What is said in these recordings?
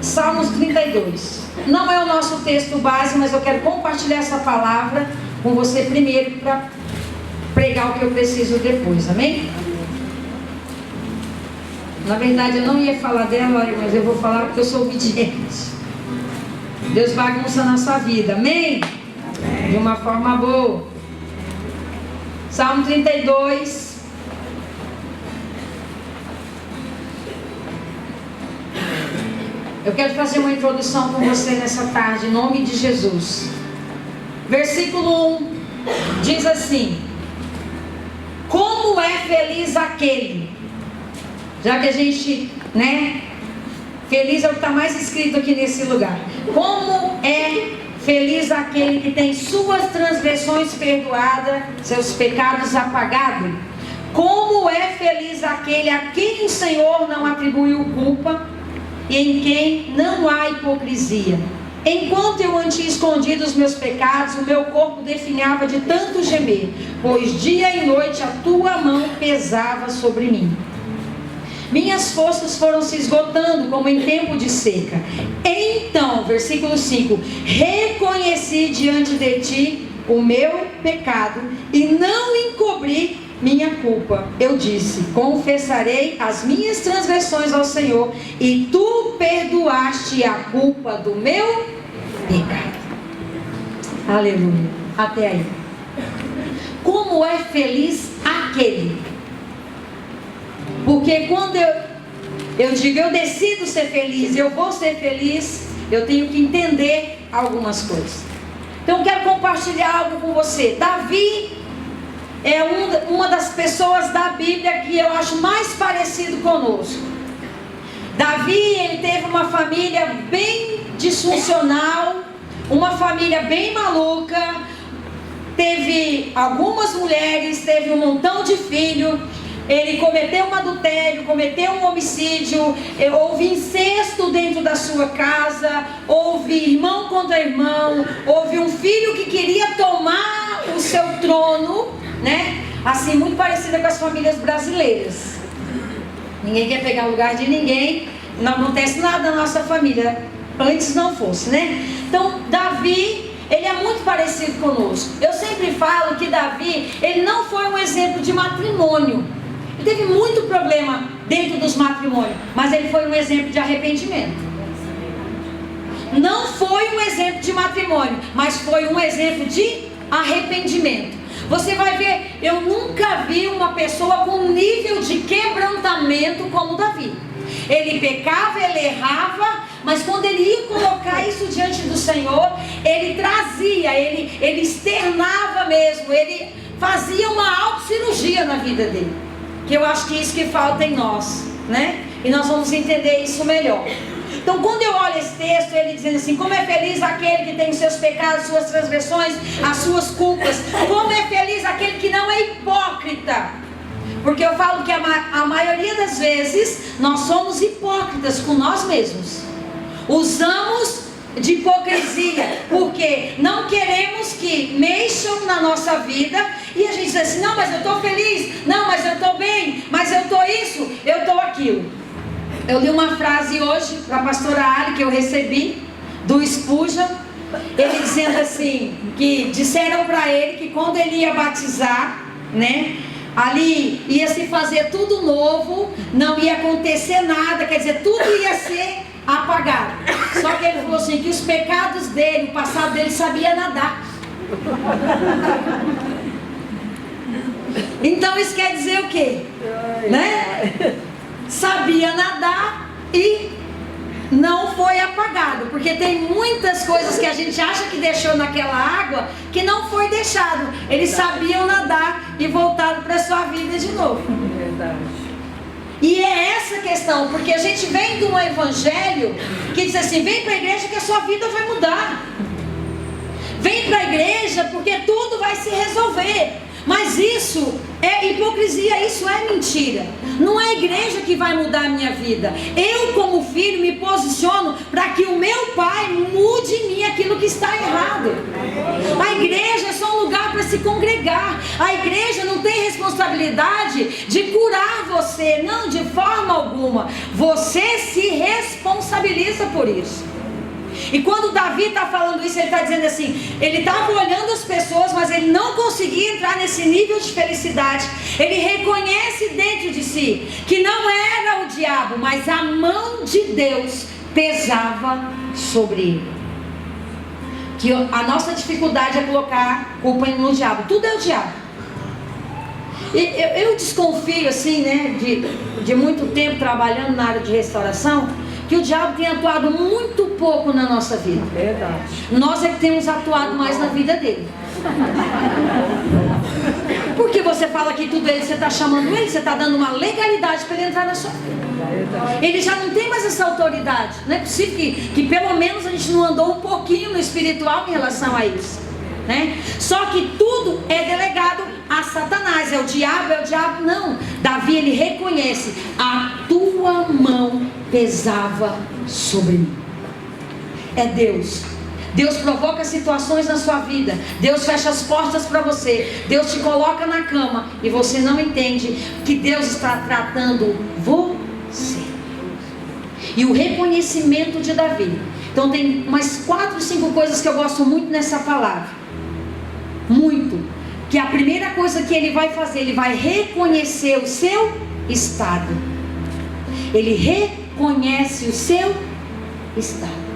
Salmos 32. Não é o nosso texto base, mas eu quero compartilhar essa palavra com você primeiro para pregar o que eu preciso depois, amém? Na verdade eu não ia falar dela, mas eu vou falar porque eu sou obediente. Deus bagunça na sua vida, amém? De uma forma boa. Salmo 32. Eu quero fazer uma introdução com você nessa tarde, em nome de Jesus. Versículo 1 diz assim: como é feliz aquele, já que a gente, feliz é o que está mais escrito aqui nesse lugar. Como é feliz aquele que tem suas transgressões perdoadas, seus pecados apagados. Como é feliz aquele a quem o Senhor não atribuiu culpa e em quem não há hipocrisia. Enquanto eu mantinha escondidos os meus pecados, o meu corpo definhava de tanto gemer, pois dia e noite a tua mão pesava sobre mim. Minhas forças foram se esgotando como em tempo de seca. Então, versículo 5: reconheci diante de ti o meu pecado e não encobri minha culpa. Eu disse: confessarei as minhas transgressões ao Senhor, e tu perdoaste a culpa do meu pecado. Aleluia. Até aí. Como é feliz aquele? Porque quando eu digo eu decido ser feliz, eu vou ser feliz, eu tenho que entender algumas coisas. Então eu quero compartilhar algo com você. Davi é uma das pessoas da Bíblia que eu acho mais parecido conosco. Davi, ele teve uma família bem disfuncional, uma família bem maluca, teve algumas mulheres, teve um montão de filhos. Ele cometeu um adultério, cometeu um homicídio, houve incesto dentro da sua casa, houve irmão contra irmão, houve um filho que queria tomar o seu trono, assim, muito parecida com as famílias brasileiras. Ninguém quer pegar o lugar de ninguém, não acontece nada na nossa família, antes não fosse, Então, Davi, ele é muito parecido conosco. Eu sempre falo que Davi, ele não foi um exemplo de matrimônio. Ele teve muito problema dentro dos matrimônios, mas ele foi um exemplo de arrependimento. Não foi um exemplo de matrimônio, mas foi um exemplo de arrependimento. Você vai ver, eu nunca vi uma pessoa com um nível de quebrantamento como Davi. Ele pecava, ele errava, mas quando ele ia colocar isso diante do Senhor, ele trazia, ele externava mesmo, ele fazia uma autocirurgia na vida dele. Que eu acho que é isso que falta em nós, E nós vamos entender isso melhor. Então, quando eu olho esse texto, ele dizendo assim: como é feliz aquele que tem os seus pecados, suas transgressões, as suas culpas. Como é feliz aquele que não é hipócrita. Porque eu falo que a maioria das vezes nós somos hipócritas com nós mesmos. Usamos de hipocrisia, porque não queremos que mexam na nossa vida, e a gente diz assim: não, mas eu estou feliz, não, mas eu estou bem, mas eu estou isso, eu estou aquilo. Eu li uma frase hoje para a pastora Ali, que eu recebi do Spurgeon, ele dizendo assim, que disseram para ele que quando ele ia batizar, ali ia se fazer tudo novo, não ia acontecer nada, quer dizer, tudo ia ser apagado. Só que ele falou assim, que os pecados dele, o passado dele, sabia nadar. Então isso quer dizer o quê? Sabia nadar e não foi apagado, porque tem muitas coisas que a gente acha que deixou naquela água que não foi deixado. Eles sabiam nadar e voltaram para a sua vida de novo. Verdade. E é essa questão, porque a gente vem de um evangelho que diz assim: vem para a igreja que a sua vida vai mudar. Vem para a igreja porque tudo vai se resolver. Mas isso é hipocrisia, isso é mentira. Não é a igreja que vai mudar a minha vida. Eu, como filho, me posiciono para que o meu pai mude em mim aquilo que está errado. A igreja é só um lugar para se congregar. pregar. A igreja não tem responsabilidade de curar você, não, de forma alguma. Você se responsabiliza por isso. E quando Davi está falando isso, ele está dizendo assim, ele estava olhando as pessoas, mas ele não conseguia entrar nesse nível de felicidade. Ele reconhece dentro de si que não era o diabo, mas a mão de Deus pesava sobre ele. Que a nossa dificuldade é colocar culpa no diabo. Tudo é o diabo. Eu desconfio assim, né, de muito tempo trabalhando na área de restauração, que o diabo tem atuado muito pouco na nossa vida. Verdade. Nós é que temos atuado mais na vida dele. Porque você fala que tudo ele, você está chamando ele, você está dando uma legalidade para ele entrar na sua vida. Ele já não tem mais essa autoridade. Não é possível que pelo menos a gente não andou um pouquinho no espiritual em relação a isso, né? Só que tudo é delegado a Satanás. É o diabo, não. Davi, ele reconhece: a tua mão pesava sobre mim. É Deus. Deus provoca situações na sua vida. Deus fecha as portas para você. Deus te coloca na cama e você não entende que Deus está tratando você. E o reconhecimento de Davi. Então tem umas 4, 5 coisas que eu gosto muito nessa palavra. Muito. Que a primeira coisa que ele vai fazer, ele vai reconhecer o seu estado. Ele reconhece o seu estado.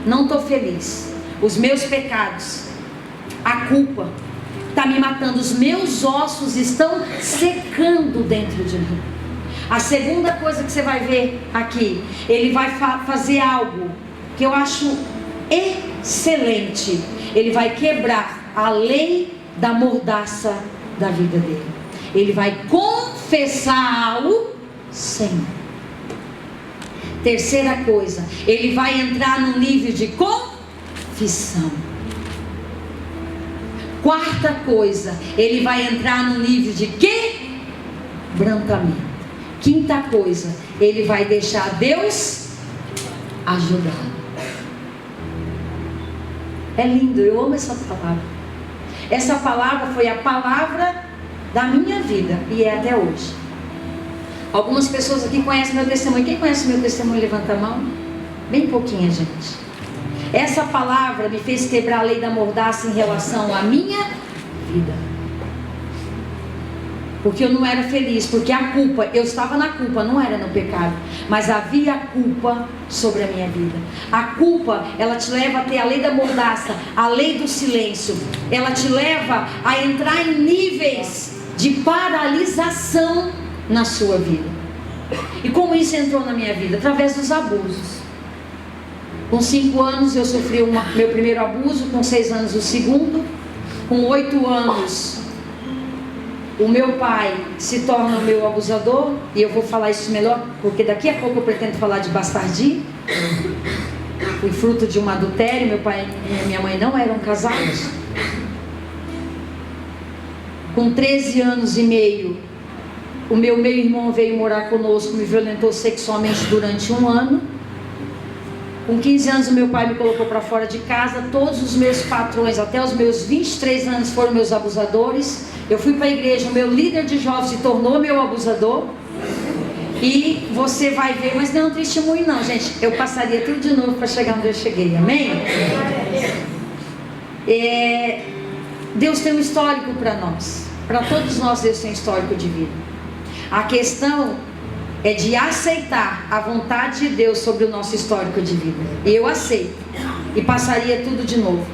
Não estou feliz. Os meus pecados, a culpa está me matando. Os meus ossos estão secando dentro de mim. A segunda coisa que você vai ver aqui, ele vai fazer algo que eu acho excelente. Ele vai quebrar a lei da mordaça da vida dele. Ele vai confessar ao Senhor. Terceira coisa, ele vai entrar no nível de confissão. Quarta coisa, ele vai entrar no nível de quebrantamento. Quinta coisa, ele vai deixar Deus ajudar. É lindo, eu amo essa palavra. Essa palavra foi a palavra da minha vida e é até hoje. Algumas pessoas aqui conhecem meu testemunho. Quem conhece meu testemunho, levanta a mão. Bem pouquinha, gente. Essa palavra me fez quebrar a lei da mordaça em relação à minha vida. Porque eu não era feliz, porque a culpa, eu estava na culpa, não era no pecado, mas havia culpa sobre a minha vida. A culpa, ela te leva a ter a lei da mordaça, a lei do silêncio. Ela te leva a entrar em níveis de paralisação na sua vida. E como isso entrou na minha vida? Através dos abusos. Com 5 anos eu sofri meu primeiro abuso, com 6 anos o segundo, com 8 anos o meu pai se torna o meu abusador. E eu vou falar isso melhor, porque daqui a pouco eu pretendo falar de bastardia. Fui fruto de um adultério. Meu pai e minha mãe não eram casados. Com 13 anos e meio, o meu meio-irmão veio morar conosco, me violentou sexualmente durante 1 ano. Com 15 anos o meu pai me colocou para fora de casa. Todos os meus patrões, até os meus 23 anos, foram meus abusadores. Eu fui para a igreja, o meu líder de jovens se tornou meu abusador. E você vai ver, mas não é um testemunho não, gente. Eu passaria tudo de novo para chegar onde eu cheguei, amém? Deus tem um histórico para nós. Para todos nós Deus tem um histórico de vida. A questão é de aceitar a vontade de Deus sobre o nosso histórico de vida. E eu aceito. E passaria tudo de novo.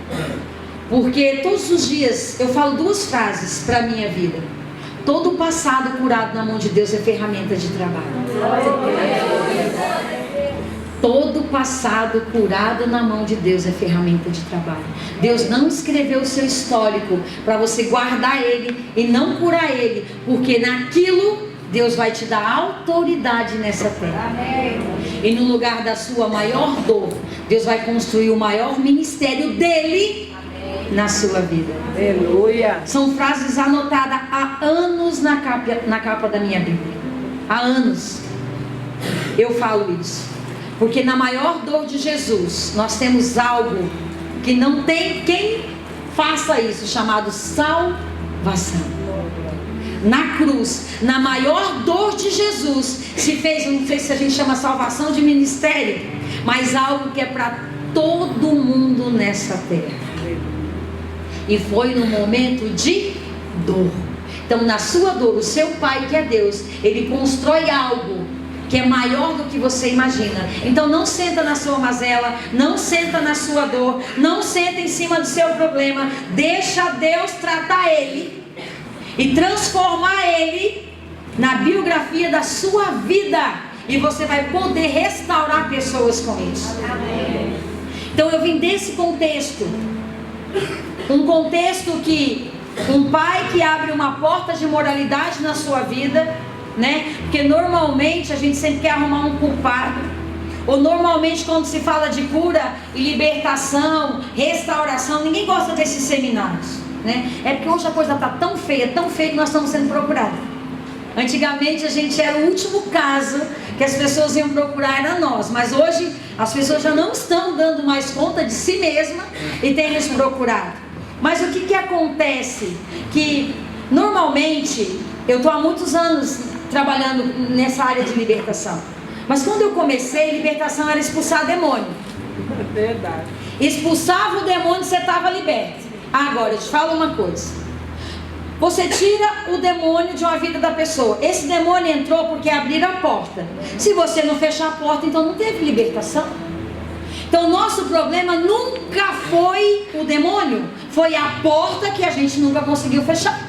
Porque todos os dias eu falo 2 frases para a minha vida. Todo passado curado na mão de Deus é ferramenta de trabalho. Todo passado curado na mão de Deus é ferramenta de trabalho. Deus não escreveu o seu histórico para você guardar ele e não curar ele. Porque naquilo Deus vai te dar autoridade nessa terra. E no lugar da sua maior dor, Deus vai construir o maior ministério dele na sua vida. Aleluia. São frases anotadas há anos na capa da minha Bíblia. Há anos eu falo isso. Porque na maior dor de Jesus, nós temos algo que não tem quem faça isso, chamado salvação. salvação. Na cruz, na maior dor de Jesus, se fez, não sei se a gente chama salvação de ministério, mas algo que é para todo mundo nessa terra. E foi no momento de dor. Então, na sua dor, o seu Pai, que é Deus, Ele constrói algo que é maior do que você imagina. Então não senta na sua mazela, não senta na sua dor, não senta em cima do seu problema. Deixa Deus tratar ele e transformar ele na biografia da sua vida, e você vai poder restaurar pessoas com isso. Então eu vim desse contexto, um contexto que um pai que abre uma porta de moralidade na sua vida, né? Porque normalmente a gente sempre quer arrumar um culpado, ou normalmente quando se fala de cura e libertação, restauração, ninguém gosta desses seminários, né? É porque hoje a coisa está tão feia que nós estamos sendo procurados. Antigamente a gente era o último caso que as pessoas iam procurar, era nós, mas hoje as pessoas já não estão dando mais conta de si mesma e têm nos procurado. Mas o que acontece? Que normalmente, eu estou há muitos anos trabalhando nessa área de libertação, mas quando eu comecei, libertação era expulsar demônio. Verdade. Expulsava o demônio, você estava liberto. Agora eu te falo uma coisa: você tira o demônio de uma vida da pessoa. Esse demônio entrou porque abriram a porta. Se você não fechar a porta, então não teve libertação. Então o nosso problema nunca foi o demônio, foi a porta que a gente nunca conseguiu fechar.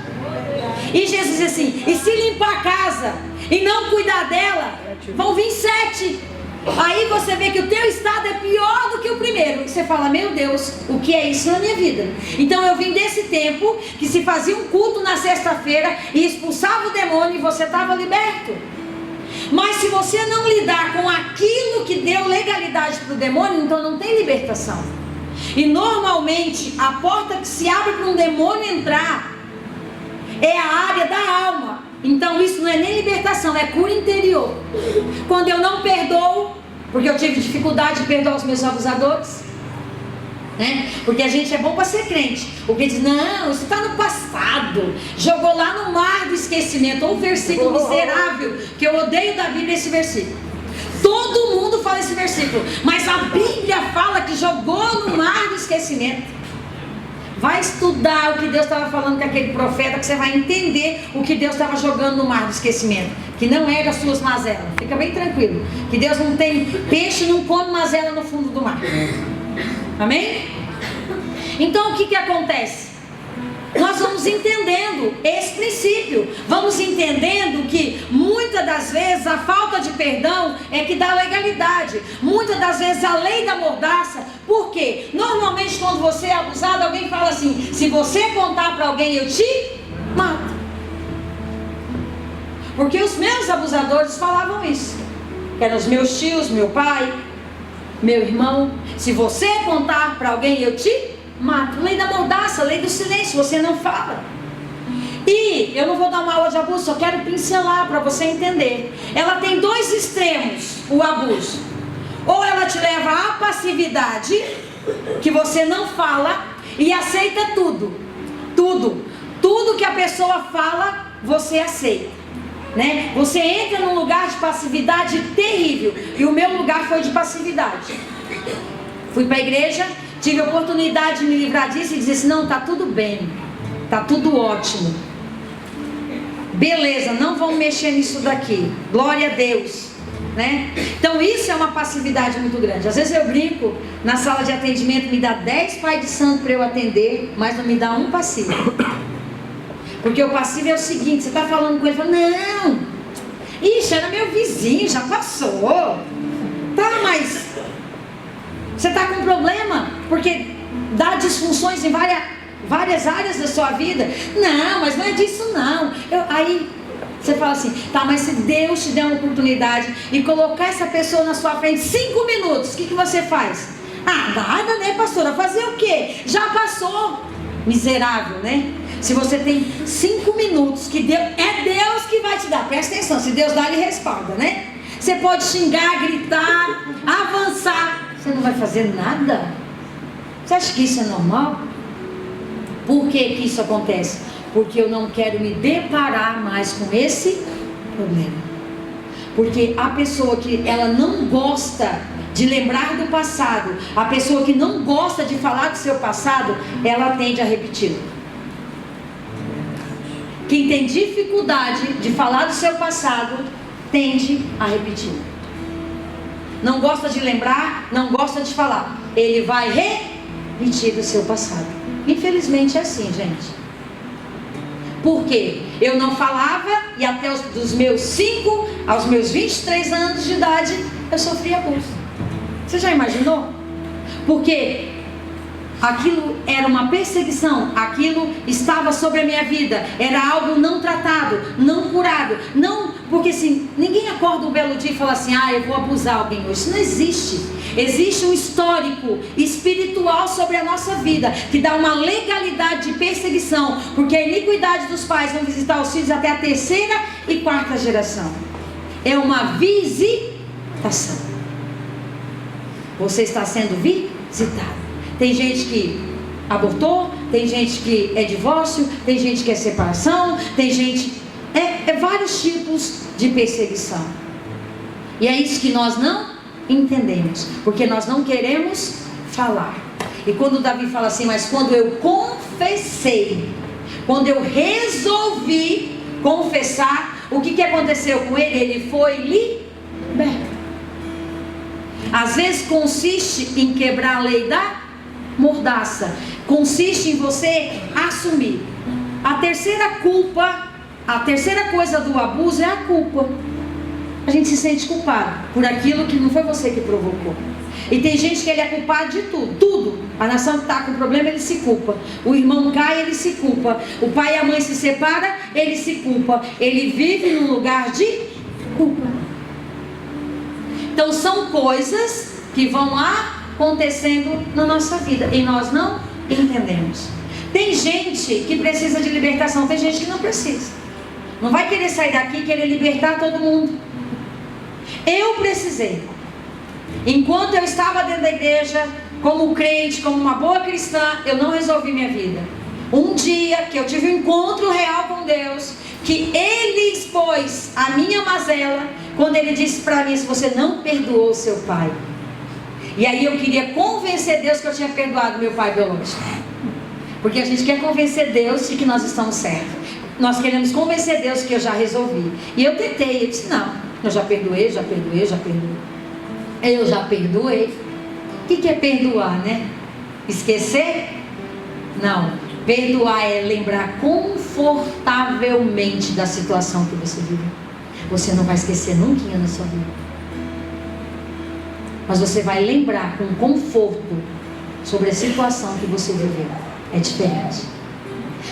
E Jesus diz assim: e se limpar a casa e não cuidar dela, vão vir 7. Aí você vê que o teu estado é pior do que o primeiro. E você fala: meu Deus, o que é isso na minha vida? Então eu vim desse tempo que se fazia um culto na sexta-feira e expulsava o demônio e você estava liberto. Mas se você não lidar com aquilo que deu legalidade para o demônio, então não tem libertação. E normalmente a porta que se abre para um demônio entrar é a área da alma. Então isso não é nem libertação, é cura interior. Quando eu não perdoo, porque eu tive dificuldade de perdoar os meus abusadores, né? Porque a gente é bom para ser crente. O que diz: não, isso está no passado, jogou lá no mar do esquecimento. Ou um versículo miserável, que eu odeio da Bíblia, esse versículo. Todo mundo fala esse versículo, mas a Bíblia fala que jogou no mar do esquecimento. Vai estudar o que Deus estava falando com aquele profeta, que você vai entender o que Deus estava jogando no mar do esquecimento, que não era as suas mazelas. Fica bem tranquilo, que Deus não tem peixe, não come mazela no fundo do mar. Amém? Então o que acontece? Nós vamos entendendo esse princípio, vamos entendendo que muitas das vezes a falta de perdão é que dá legalidade. Muitas das vezes a lei da mordaça. Por quê? Normalmente quando você é abusado, alguém fala assim: se você contar para alguém, eu te mato. Porque os meus abusadores falavam isso, que eram os meus tios, meu pai, meu irmão. Se você contar para alguém, eu te mato. Lei da mordaça, lei do silêncio, você não fala. E eu não vou dar uma aula de abuso, só quero pincelar para você entender. Ela tem 2 extremos, o abuso. Ou ela te leva à passividade, que você não fala e aceita tudo. Tudo que a pessoa fala, você aceita, né? Você entra num lugar de passividade terrível. E o meu lugar foi de passividade. Fui para a igreja, tive a oportunidade de me livrar disso e dizer assim: não, está tudo bem, está tudo ótimo, beleza, não vamos mexer nisso daqui, glória a Deus, né? Então isso é uma passividade muito grande. Às vezes eu brinco, na sala de atendimento me dá 10 pai de santo para eu atender, mas não me dá um passivo. Porque o passivo é o seguinte: você está falando com ele, fala: não, ixi, era meu vizinho, já passou, tá, mas você está com problema, porque dá disfunções em várias áreas da sua vida. Não, mas não é disso não. Aí você fala assim: tá, mas se Deus te der uma oportunidade e colocar essa pessoa na sua frente 5 minutos, o que você faz? Ah, nada, né, pastora? Fazer o quê? Já passou. Miserável, né? Se você tem 5 minutos, que Deus, é Deus que vai te dar. Presta atenção, se Deus dá, Ele respalda, né? Você pode xingar, gritar, avançar, você não vai fazer nada. Você acha que isso é normal? Por que isso acontece? Porque eu não quero me deparar mais com esse problema. Porque a pessoa que ela não gosta de lembrar do passado, a pessoa que não gosta de falar do seu passado, ela tende a repeti-lo. Quem tem dificuldade de falar do seu passado, tende a repetir. Não gosta de lembrar, não gosta de falar, ele vai repetir do seu passado. Infelizmente é assim, gente. Por quê? Eu não falava e até dos meus 5 aos meus 23 anos de idade eu sofri abuso. Você já imaginou? Porque aquilo era uma perseguição, aquilo estava sobre a minha vida, era algo não tratado, não curado, não, porque assim, ninguém acorda um belo dia e fala assim, eu vou abusar alguém hoje. Isso não existe. Existe um histórico espiritual sobre a nossa vida, que dá uma legalidade de perseguição, porque a iniquidade dos pais vão visitar os filhos até a 3ª e 4ª geração. É uma visitação. Você está sendo visitado. Tem gente que abortou, tem gente que é divórcio, tem gente que é separação, tem gente... vários tipos de perseguição. E é isso que nós não entendemos, porque nós não queremos falar. E quando Davi fala assim, mas quando eu confessei, quando eu resolvi confessar, o que aconteceu com ele? Ele foi liberto. Às vezes consiste em quebrar a lei da mordaça, consiste em você assumir. A terceira coisa do abuso é a culpa. A gente se sente culpado por aquilo que não foi você que provocou. E tem gente que ele é culpado de tudo. A nação que está com problema, ele se culpa. O irmão cai, ele se culpa. O pai e a mãe se separam, ele se culpa. Ele vive num lugar de culpa. Então são coisas que vão acontecendo na nossa vida e nós não entendemos. Tem gente que precisa de libertação, tem gente que não precisa. Não vai querer sair daqui e querer libertar todo mundo. Eu precisei. Enquanto eu estava dentro da igreja, como crente, como uma boa cristã, eu não resolvi minha vida. Um dia que eu tive um encontro real com Deus, que Ele expôs a minha mazela, quando Ele disse para mim, se você não perdoou seu pai. E aí eu queria convencer Deus que eu tinha perdoado meu pai biológico. Porque a gente quer convencer Deus de que nós estamos certos. Nós queremos convencer Deus que eu já resolvi. E eu tentei, eu disse, não, eu já perdoei. Eu já perdoei. O que é perdoar, né? Esquecer? Não. Perdoar é lembrar confortavelmente da situação que você viveu. Você não vai esquecer nunca na sua vida. Mas você vai lembrar com conforto sobre a situação que você viveu. É diferente.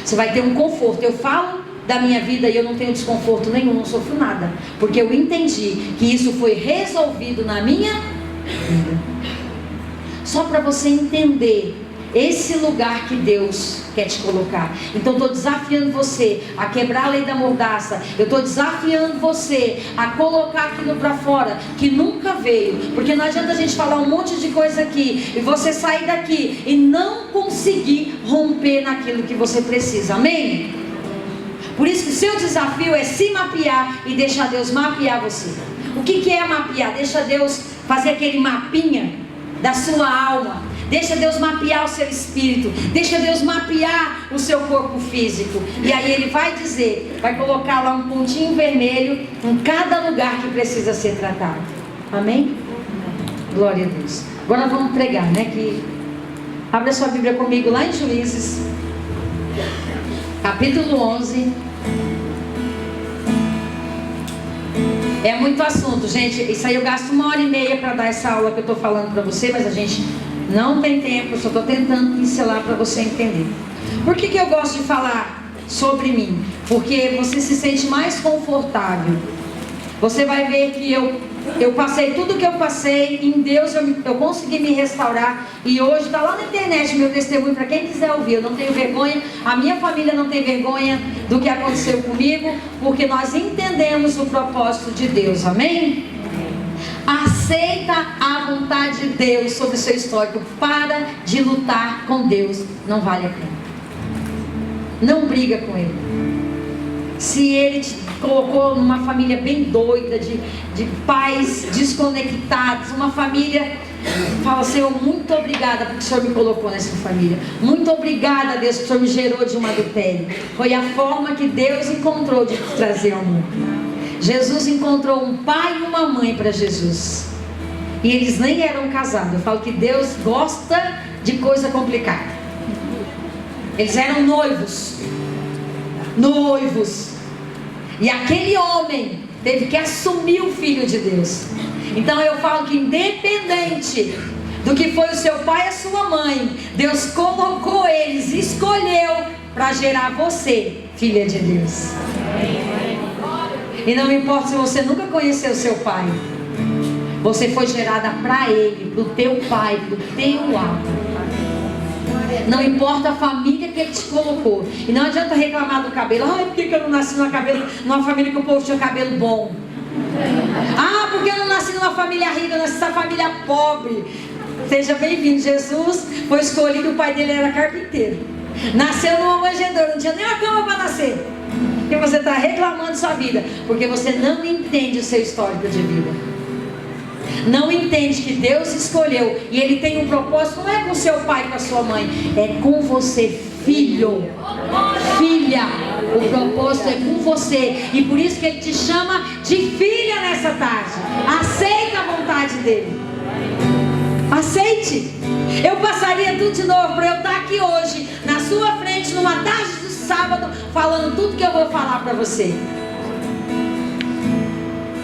Você vai ter um conforto. Eu falo da minha vida e eu não tenho desconforto nenhum, não sofro nada. Porque eu entendi que isso foi resolvido na minha vida. Só para você entender esse lugar que Deus quer te colocar. Então estou desafiando você a quebrar a lei da mordaça. Eu estou desafiando você a colocar aquilo para fora que nunca veio. Porque não adianta a gente falar um monte de coisa aqui e você sair daqui e não conseguir romper naquilo que você precisa. Amém? Por isso que o seu desafio é se mapear e deixar Deus mapear você. O que é mapear? Deixa Deus fazer aquele mapinha da sua alma. Deixa Deus mapear o seu espírito. Deixa Deus mapear o seu corpo físico. E aí Ele vai dizer, vai colocar lá um pontinho vermelho em cada lugar que precisa ser tratado. Amém? Glória a Deus. Agora vamos pregar, né? Abre a sua Bíblia comigo lá em Juízes, capítulo 11. É muito assunto, gente. Isso aí eu gasto 1h30 para dar essa aula que eu estou falando para você, mas a gente não tem tempo, eu só estou tentando pincelar para você entender. Por que eu gosto de falar sobre mim? Porque você se sente mais confortável. Você vai ver que eu passei tudo o que eu passei, em Deus eu consegui me restaurar. E hoje está lá na internet meu testemunho para quem quiser ouvir. Eu não tenho vergonha, a minha família não tem vergonha do que aconteceu comigo, porque nós entendemos o propósito de Deus. Amém? Aceita a vontade de Deus sobre o seu histórico. Para de lutar com Deus, não vale a pena. Não briga com ele. Se ele te colocou numa família bem doida, de pais desconectados, uma família, fala: Senhor, muito obrigada porque o Senhor me colocou nessa família. Muito obrigada, Deus, que o Senhor me gerou de um adultério. Foi a forma que Deus encontrou de te trazer ao mundo. Jesus encontrou um pai e uma mãe para Jesus. E eles nem eram casados. Eu falo que Deus gosta de coisa complicada. Eles eram noivos. Noivos. E aquele homem teve que assumir o Filho de Deus. Então eu falo que independente do que foi o seu pai e a sua mãe, Deus colocou eles, escolheu para gerar você, filha de Deus. E não importa se você nunca conheceu o seu pai, você foi gerada para ele, para o teu pai, para o teu ato. Não importa a família que ele te colocou. E não adianta reclamar do cabelo. Ai, por que eu não nasci numa família que o povo tinha cabelo bom? Ah, porque eu não nasci numa família rica, eu nasci numa família pobre. Seja bem-vindo. Jesus foi escolhido, o pai dele era carpinteiro. Nasceu numa manjedoura, não tinha nem uma cama para nascer. Porque você está reclamando sua vida, porque você não entende o seu histórico de vida. Não entende que Deus escolheu e Ele tem um propósito. Não é com seu pai e com a sua mãe, é com você, filho, filha. O propósito é com você. E por isso que Ele te chama de filha nessa tarde. Aceita a vontade dEle. Aceite. Eu passaria tudo de novo para eu estar aqui hoje na sua frente, numa tarde de sábado, falando tudo que eu vou falar para você.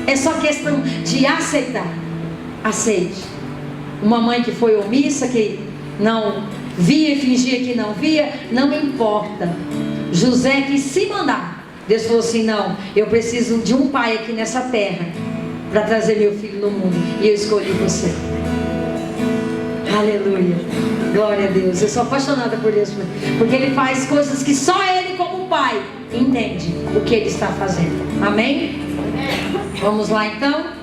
É só questão de aceitar. Aceite. Uma mãe que foi omissa, que não via e fingia que não via, não importa. José quis se mandar. Deus falou assim: não, eu preciso de um pai aqui nessa terra para trazer meu filho no mundo, e eu escolhi você. Aleluia, glória a Deus. Eu sou apaixonada por Deus, porque Ele faz coisas que só Ele como pai entende o que Ele está fazendo. Amém? Vamos lá então.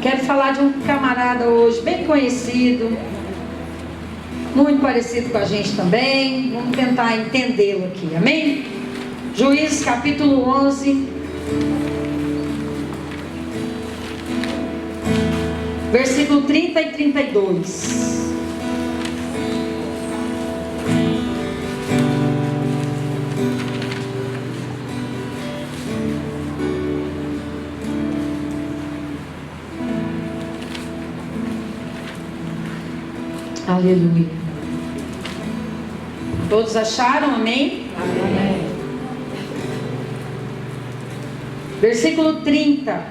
Quero falar de um camarada hoje bem conhecido, muito parecido com a gente também. Vamos tentar entendê-lo aqui, amém? Juízes capítulo 11, versículo 30 e 32. Aleluia. Todos acharam? Amém? Amém. Versículo 30.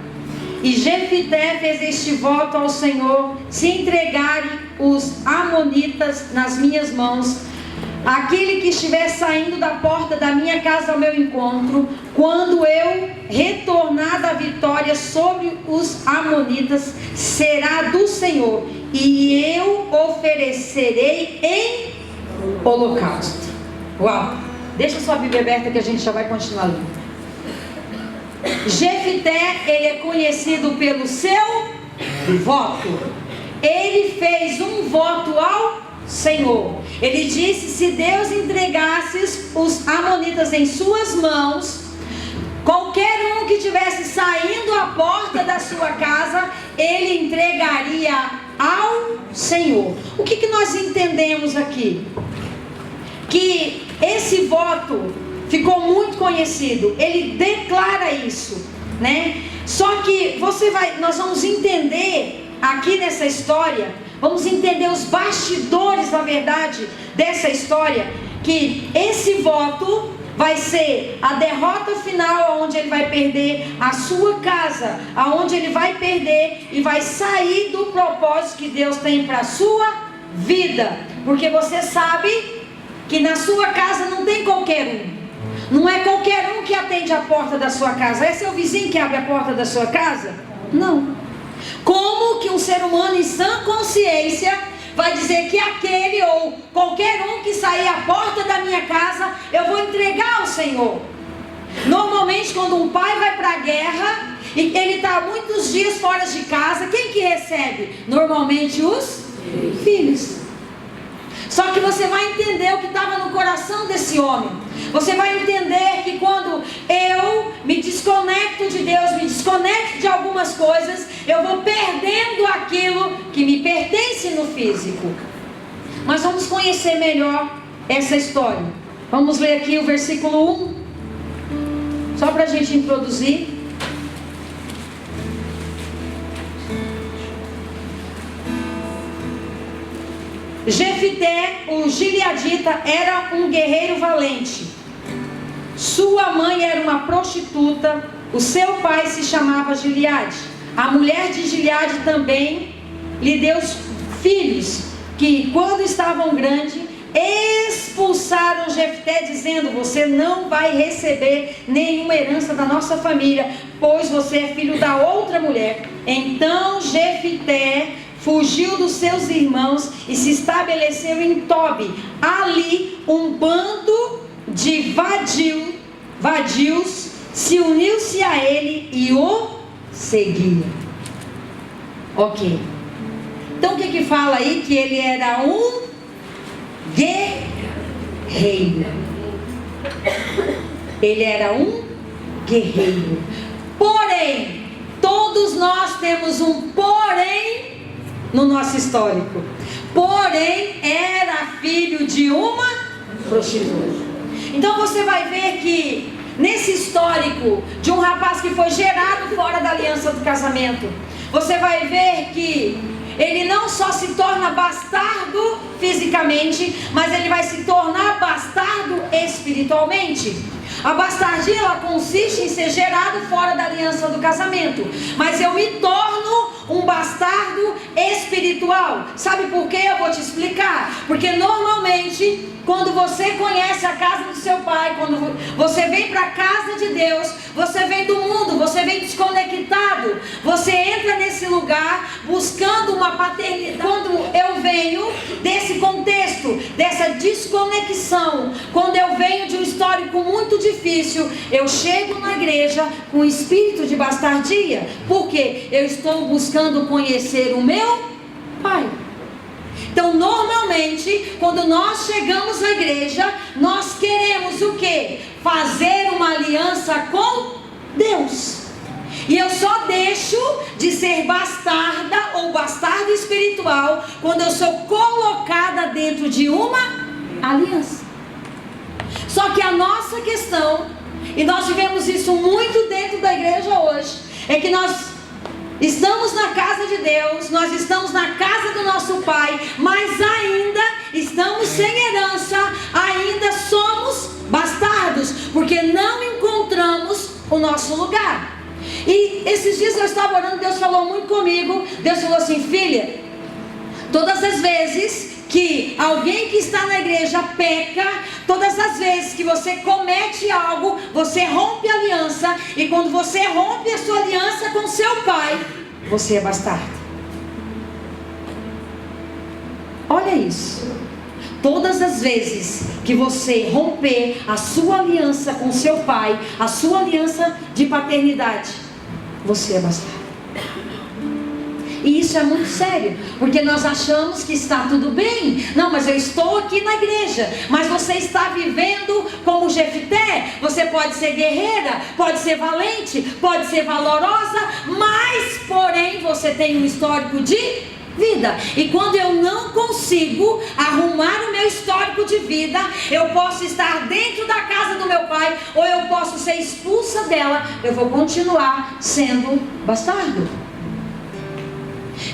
E Jefité fez este voto ao Senhor: se entregarem os amonitas nas minhas mãos, aquele que estiver saindo da porta da minha casa ao meu encontro, quando eu retornar da vitória sobre os amonitas, será do Senhor, e eu oferecerei em holocausto. Uau! Deixa sua Bíblia aberta que a gente já vai continuar lendo. Jefité, ele é conhecido pelo seu voto. Ele fez um voto ao Senhor. Ele disse: se Deus entregasse os amonitas em suas mãos, qualquer um que estivesse saindo à porta da sua casa, ele entregaria ao Senhor. O que nós entendemos aqui? Que esse voto ficou muito conhecido. Ele declara isso, né? Só que nós vamos entender aqui nessa história, vamos entender os bastidores, na verdade, dessa história, que esse voto vai ser a derrota final, onde ele vai perder a sua casa, aonde ele vai perder e vai sair do propósito que Deus tem para a sua vida. Porque você sabe que na sua casa não tem qualquer um. Não é qualquer um que atende a porta da sua casa. É seu vizinho que abre a porta da sua casa? Não. Como que um ser humano em sã consciência vai dizer que aquele ou qualquer um que sair à porta da minha casa, eu vou entregar ao Senhor? Normalmente quando um pai vai para a guerra e ele está muitos dias fora de casa, quem que recebe? Normalmente os filhos. Só que você vai entender o que estava no coração desse homem. Você vai entender que quando eu me desconecto de Deus, me desconecto de algumas coisas, eu vou perdendo aquilo que me pertence no físico. Mas vamos conhecer melhor essa história. Vamos ler aqui o versículo 1, só para a gente introduzir. Jefité, o gileadita, era um guerreiro valente. Sua mãe era uma prostituta. O seu pai se chamava Gileade. A mulher de Gileade também lhe deu filhos, que quando estavam grandes, expulsaram Jefté, dizendo: você não vai receber nenhuma herança da nossa família, pois você é filho da outra mulher. Então Jefté fugiu dos seus irmãos e se estabeleceu em Tobi. Ali um bando de vadios se uniu-se a ele e o seguia. Ok. Então o que fala aí? Que ele era um guerreiro. Ele era um guerreiro. Porém, todos nós temos um porém no nosso histórico. Porém, era filho de uma prostituta. Então você vai ver que nesse histórico de um rapaz que foi gerado fora da aliança do casamento, você vai ver que ele não só se torna bastardo fisicamente, mas ele vai se tornar bastardo espiritualmente. A bastardia, ela consiste em ser gerado fora da aliança do casamento, mas eu me torno um bastardo espiritual. Sabe por quê? Eu vou te explicar. Porque normalmente, quando você conhece a casa do seu pai, quando você vem para a casa de Deus, você vem do mundo, você vem desconectado, você entra nesse lugar buscando uma paternidade. Quando eu venho desse contexto, dessa desconexão, quando eu venho de um histórico muito difícil, eu chego na igreja com um espírito de bastardia. Por quê? Eu estou buscando conhecer o meu pai. Então, normalmente, quando nós chegamos na igreja, nós queremos o quê? Fazer uma aliança com Deus. E eu só deixo de ser bastarda ou bastardo espiritual quando eu sou colocada dentro de uma aliança. Só que a nossa questão, e nós vivemos isso muito dentro da igreja hoje, é que nós estamos na casa de Deus, nós estamos na casa do nosso Pai, mas ainda estamos sem herança, ainda somos bastardos, porque não encontramos o nosso lugar. E esses dias eu estava orando, Deus falou muito comigo. Deus falou assim: filha, todas as vezes que alguém que está na igreja peca, todas as vezes que você comete algo, você rompe a aliança, e quando você rompe a sua aliança com seu pai, você é bastardo. Olha isso. Todas as vezes que você romper a sua aliança com seu pai, a sua aliança de paternidade, você é bastardo. E isso é muito sério, porque nós achamos que está tudo bem. Não, mas eu estou aqui na igreja. Mas você está vivendo como Jefité. Você pode ser guerreira, pode ser valente, pode ser valorosa, mas porém você tem um histórico de vida. E quando eu não consigo arrumar o meu histórico de vida, eu posso estar dentro da casa do meu pai, ou eu posso ser expulsa dela. Eu vou continuar sendo bastardo.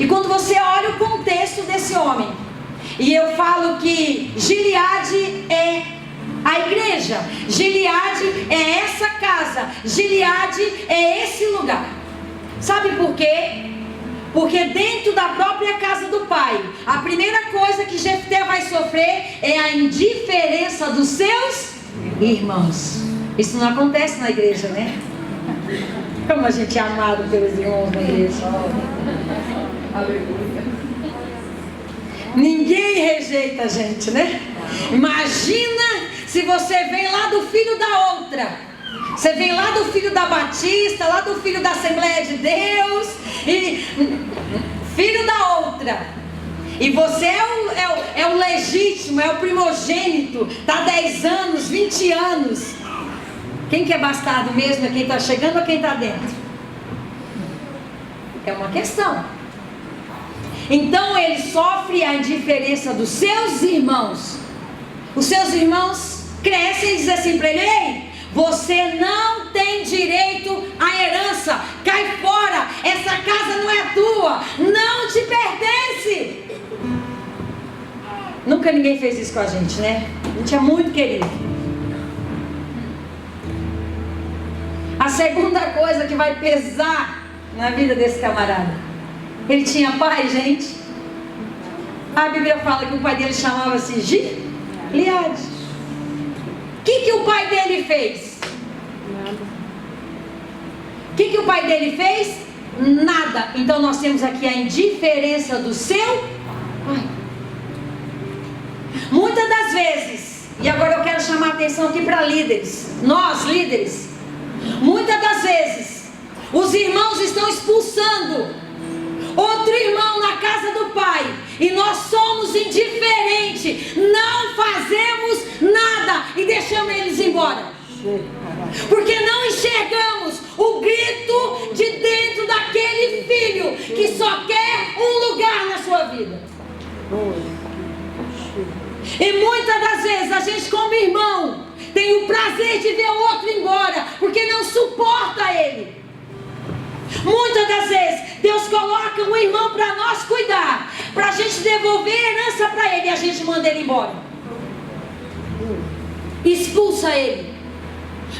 E quando você olha o contexto desse homem, e eu falo que Gileade é a igreja, Gileade é essa casa, Gileade é esse lugar. Sabe por quê? Porque dentro da própria casa do pai, a primeira coisa que Jefté vai sofrer é a indiferença dos seus irmãos. Isso não acontece na igreja, né? Como a gente é amado pelos irmãos na igreja. Aleluia. Ninguém rejeita a gente, né? Imagina se você vem lá do filho da outra. Você vem lá do filho da Batista, lá do filho da Assembleia de Deus, e filho da outra. E você é o legítimo, é o primogênito, está 10 anos, 20 anos. Quem que é bastardo mesmo? É quem está chegando ou quem está dentro? É uma questão. Então ele sofre a indiferença dos seus irmãos. Os seus irmãos crescem e dizem assim para ele: ei, você não tem direito à herança, cai fora, essa casa não é tua, não te pertence. Nunca ninguém fez isso com a gente, né? A gente é muito querido. A segunda coisa que vai pesar na vida desse camarada: ele tinha pai, gente. A Bíblia fala que o pai dele chamava-se Gileade. O que o pai dele fez? Nada. O que o pai dele fez? Nada. Então nós temos aqui a indiferença do seu pai. Muitas das vezes, e agora eu quero chamar a atenção aqui para líderes, nós líderes, muitas das vezes os irmãos estão expulsando outro irmão na casa do pai, e nós somos indiferentes, não fazemos nada e deixamos eles embora, porque não enxergamos o grito de dentro daquele filho que só quer um lugar na sua vida. E muitas das vezes a gente, como irmão, tem o prazer de ver o outro embora, porque não suporta ele. Muitas das vezes Deus coloca um irmão para nós cuidar, para a gente devolver a herança para ele, e a gente manda ele embora, expulsa ele.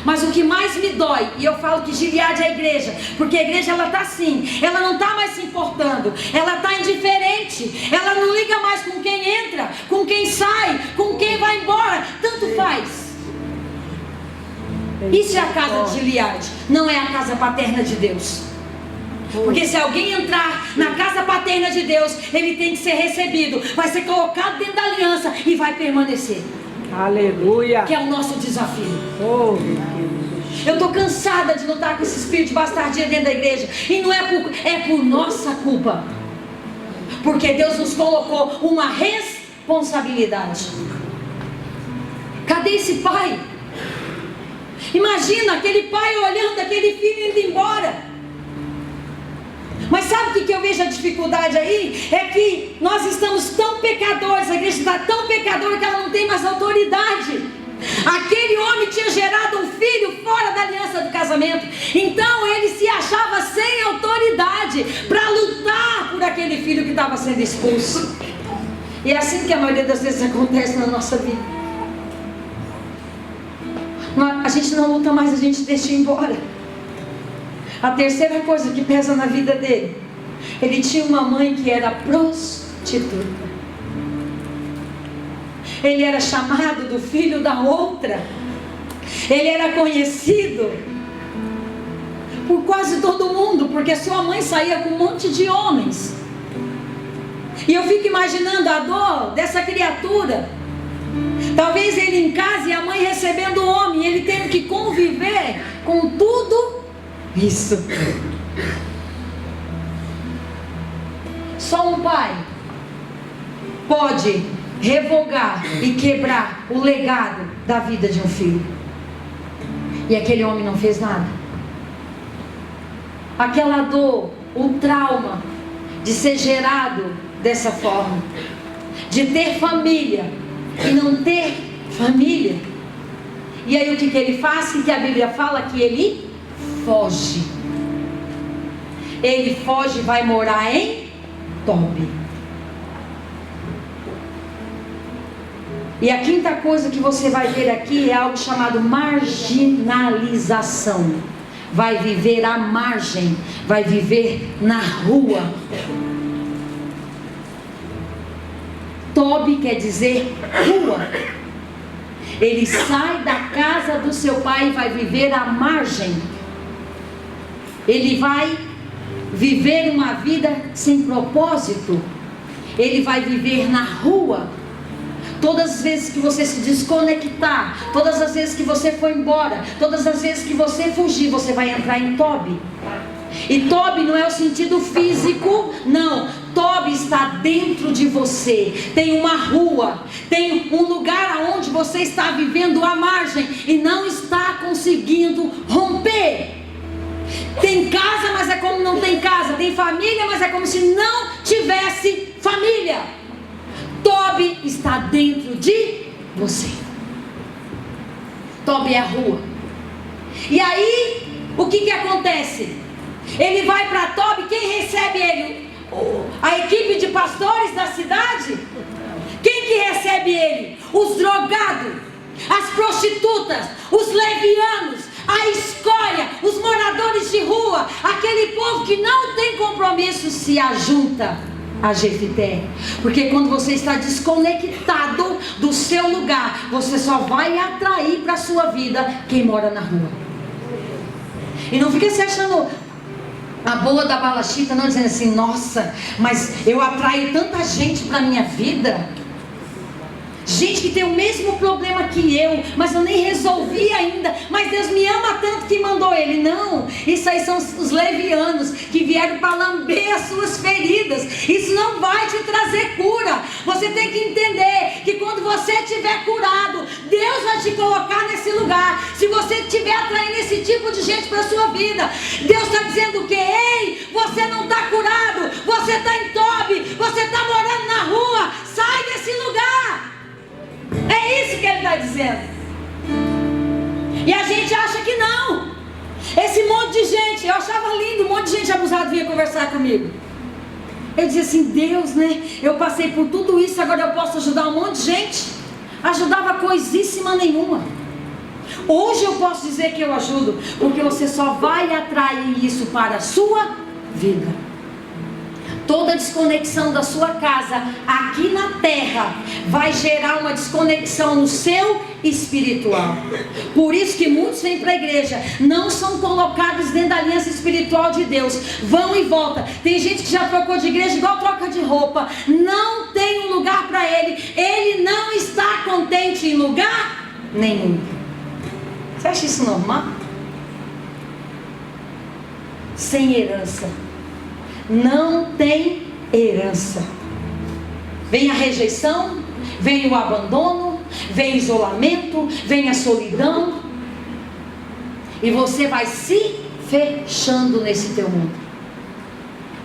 Mas o que mais me dói, e eu falo que Gileade é a igreja, porque a igreja ela está assim, ela não está mais se importando, ela está indiferente, ela não liga mais com quem entra, com quem sai, com quem vai embora, tanto faz. Isso é a casa de Gileade, não é a casa paterna de Deus. Porque se alguém entrar na casa paterna de Deus, ele tem que ser recebido, vai ser colocado dentro da aliança e vai permanecer. Aleluia. Que é o nosso desafio. Oh, eu estou cansada de lutar com esse espírito de bastardia dentro da igreja. E não é por nossa culpa, porque Deus nos colocou uma responsabilidade. Cadê esse pai? Imagina aquele pai olhando aquele filho indo embora. Mas sabe o que eu vejo a dificuldade aí? É que nós estamos tão pecadores, a igreja está tão pecadora que ela não tem mais autoridade. Aquele homem tinha gerado um filho fora da aliança do casamento, então ele se achava sem autoridade para lutar por aquele filho que estava sendo expulso. E é assim que a maioria das vezes acontece na nossa vida. A gente não luta mais, a gente deixa ir embora. A terceira coisa que pesa na vida dele: ele tinha uma mãe que era prostituta. Ele era chamado do filho da outra. Ele era conhecido por quase todo mundo, porque sua mãe saía com um monte de homens. E eu fico imaginando a dor dessa criatura. Talvez ele em casa e a mãe recebendo o homem, ele tendo que conviver com tudo isso. Só um pai pode revogar e quebrar o legado da vida de um filho. E aquele homem não fez nada. Aquela dor, o trauma de ser gerado dessa forma, de ter família e não ter família. E aí o que ele faz? Que a Bíblia fala que ele foge. Ele foge e vai morar em Tobi. E a quinta coisa que você vai ver aqui é algo chamado marginalização. Vai viver à margem, vai viver na rua. Tobi quer dizer rua. Ele sai da casa do seu pai e vai viver à margem. Ele vai viver uma vida sem propósito. Ele vai viver na rua. Todas as vezes que você se desconectar, todas as vezes que você for embora, todas as vezes que você fugir, você vai entrar em Tobi. E Tobi não é o sentido físico, não. Tobi está dentro de você. Tem uma rua, tem um lugar onde você está vivendo à margem e não está conseguindo romper. Tem casa, mas é como não tem casa. Tem família, mas é como se não tivesse família. Tobi está dentro de você. Tobi é a rua. E aí, o que acontece? Ele vai para Tobi, quem recebe ele? A equipe de pastores da cidade? Quem que recebe ele? Os drogados, as prostitutas, os levianos, a escória, os moradores de rua, aquele povo que não tem compromisso se ajunta a Jefté. Porque quando você está desconectado do seu lugar, você só vai atrair para a sua vida quem mora na rua. E não fica se achando a boa da balachita, não, dizendo assim: nossa, mas eu atraio tanta gente para a minha vida, gente que tem o mesmo problema que eu, mas eu nem resolvi ainda, mas Deus me ama tanto que mandou ele. Não, isso aí são os levianos que vieram para lamber as suas feridas. Isso não vai te trazer cura. Você tem que entender que quando você estiver curado, Deus vai te colocar nesse lugar. Se você estiver atraindo esse tipo de gente para a sua vida, Deus está dizendo que: ei, você não está curado, você está em Tobi, você está morando na rua, sai desse lugar. É isso que ele está dizendo. E a gente acha que não. Esse monte de gente, eu achava lindo, um monte de gente abusada vinha conversar comigo. Eu dizia assim: Deus, né? Eu passei por tudo isso, agora eu posso ajudar um monte de gente. Ajudava coisíssima nenhuma. Hoje eu posso dizer que eu ajudo, porque você só vai atrair isso para a sua vida. Toda desconexão da sua casa aqui na terra vai gerar uma desconexão no seu espiritual. Por isso que muitos vêm para a igreja, não são colocados dentro da aliança espiritual de Deus, vão e voltam. Tem gente que já trocou de igreja igual troca de roupa, não tem um lugar para ele, ele não está contente em lugar nenhum. Você acha isso normal? Sem herança. Não tem herança. Vem a rejeição, vem o abandono, vem o isolamento, vem a solidão, e você vai se fechando nesse teu mundo.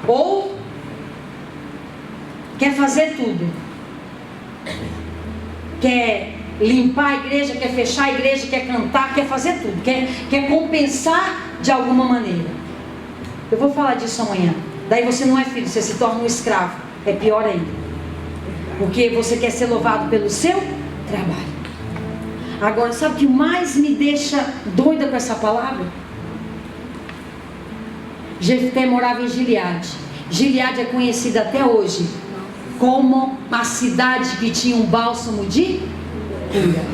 Ou quer fazer tudo, quer limpar a igreja, quer fechar a igreja, quer cantar, quer fazer tudo, quer compensar de alguma maneira. Eu vou falar disso amanhã. Daí você não é filho, você se torna um escravo. É pior ainda, porque você quer ser louvado pelo seu trabalho. Agora, sabe o que mais me deixa doida com essa palavra? Jefté morava em Gileade. Gileade é conhecida até hoje como a cidade que tinha um bálsamo de cura.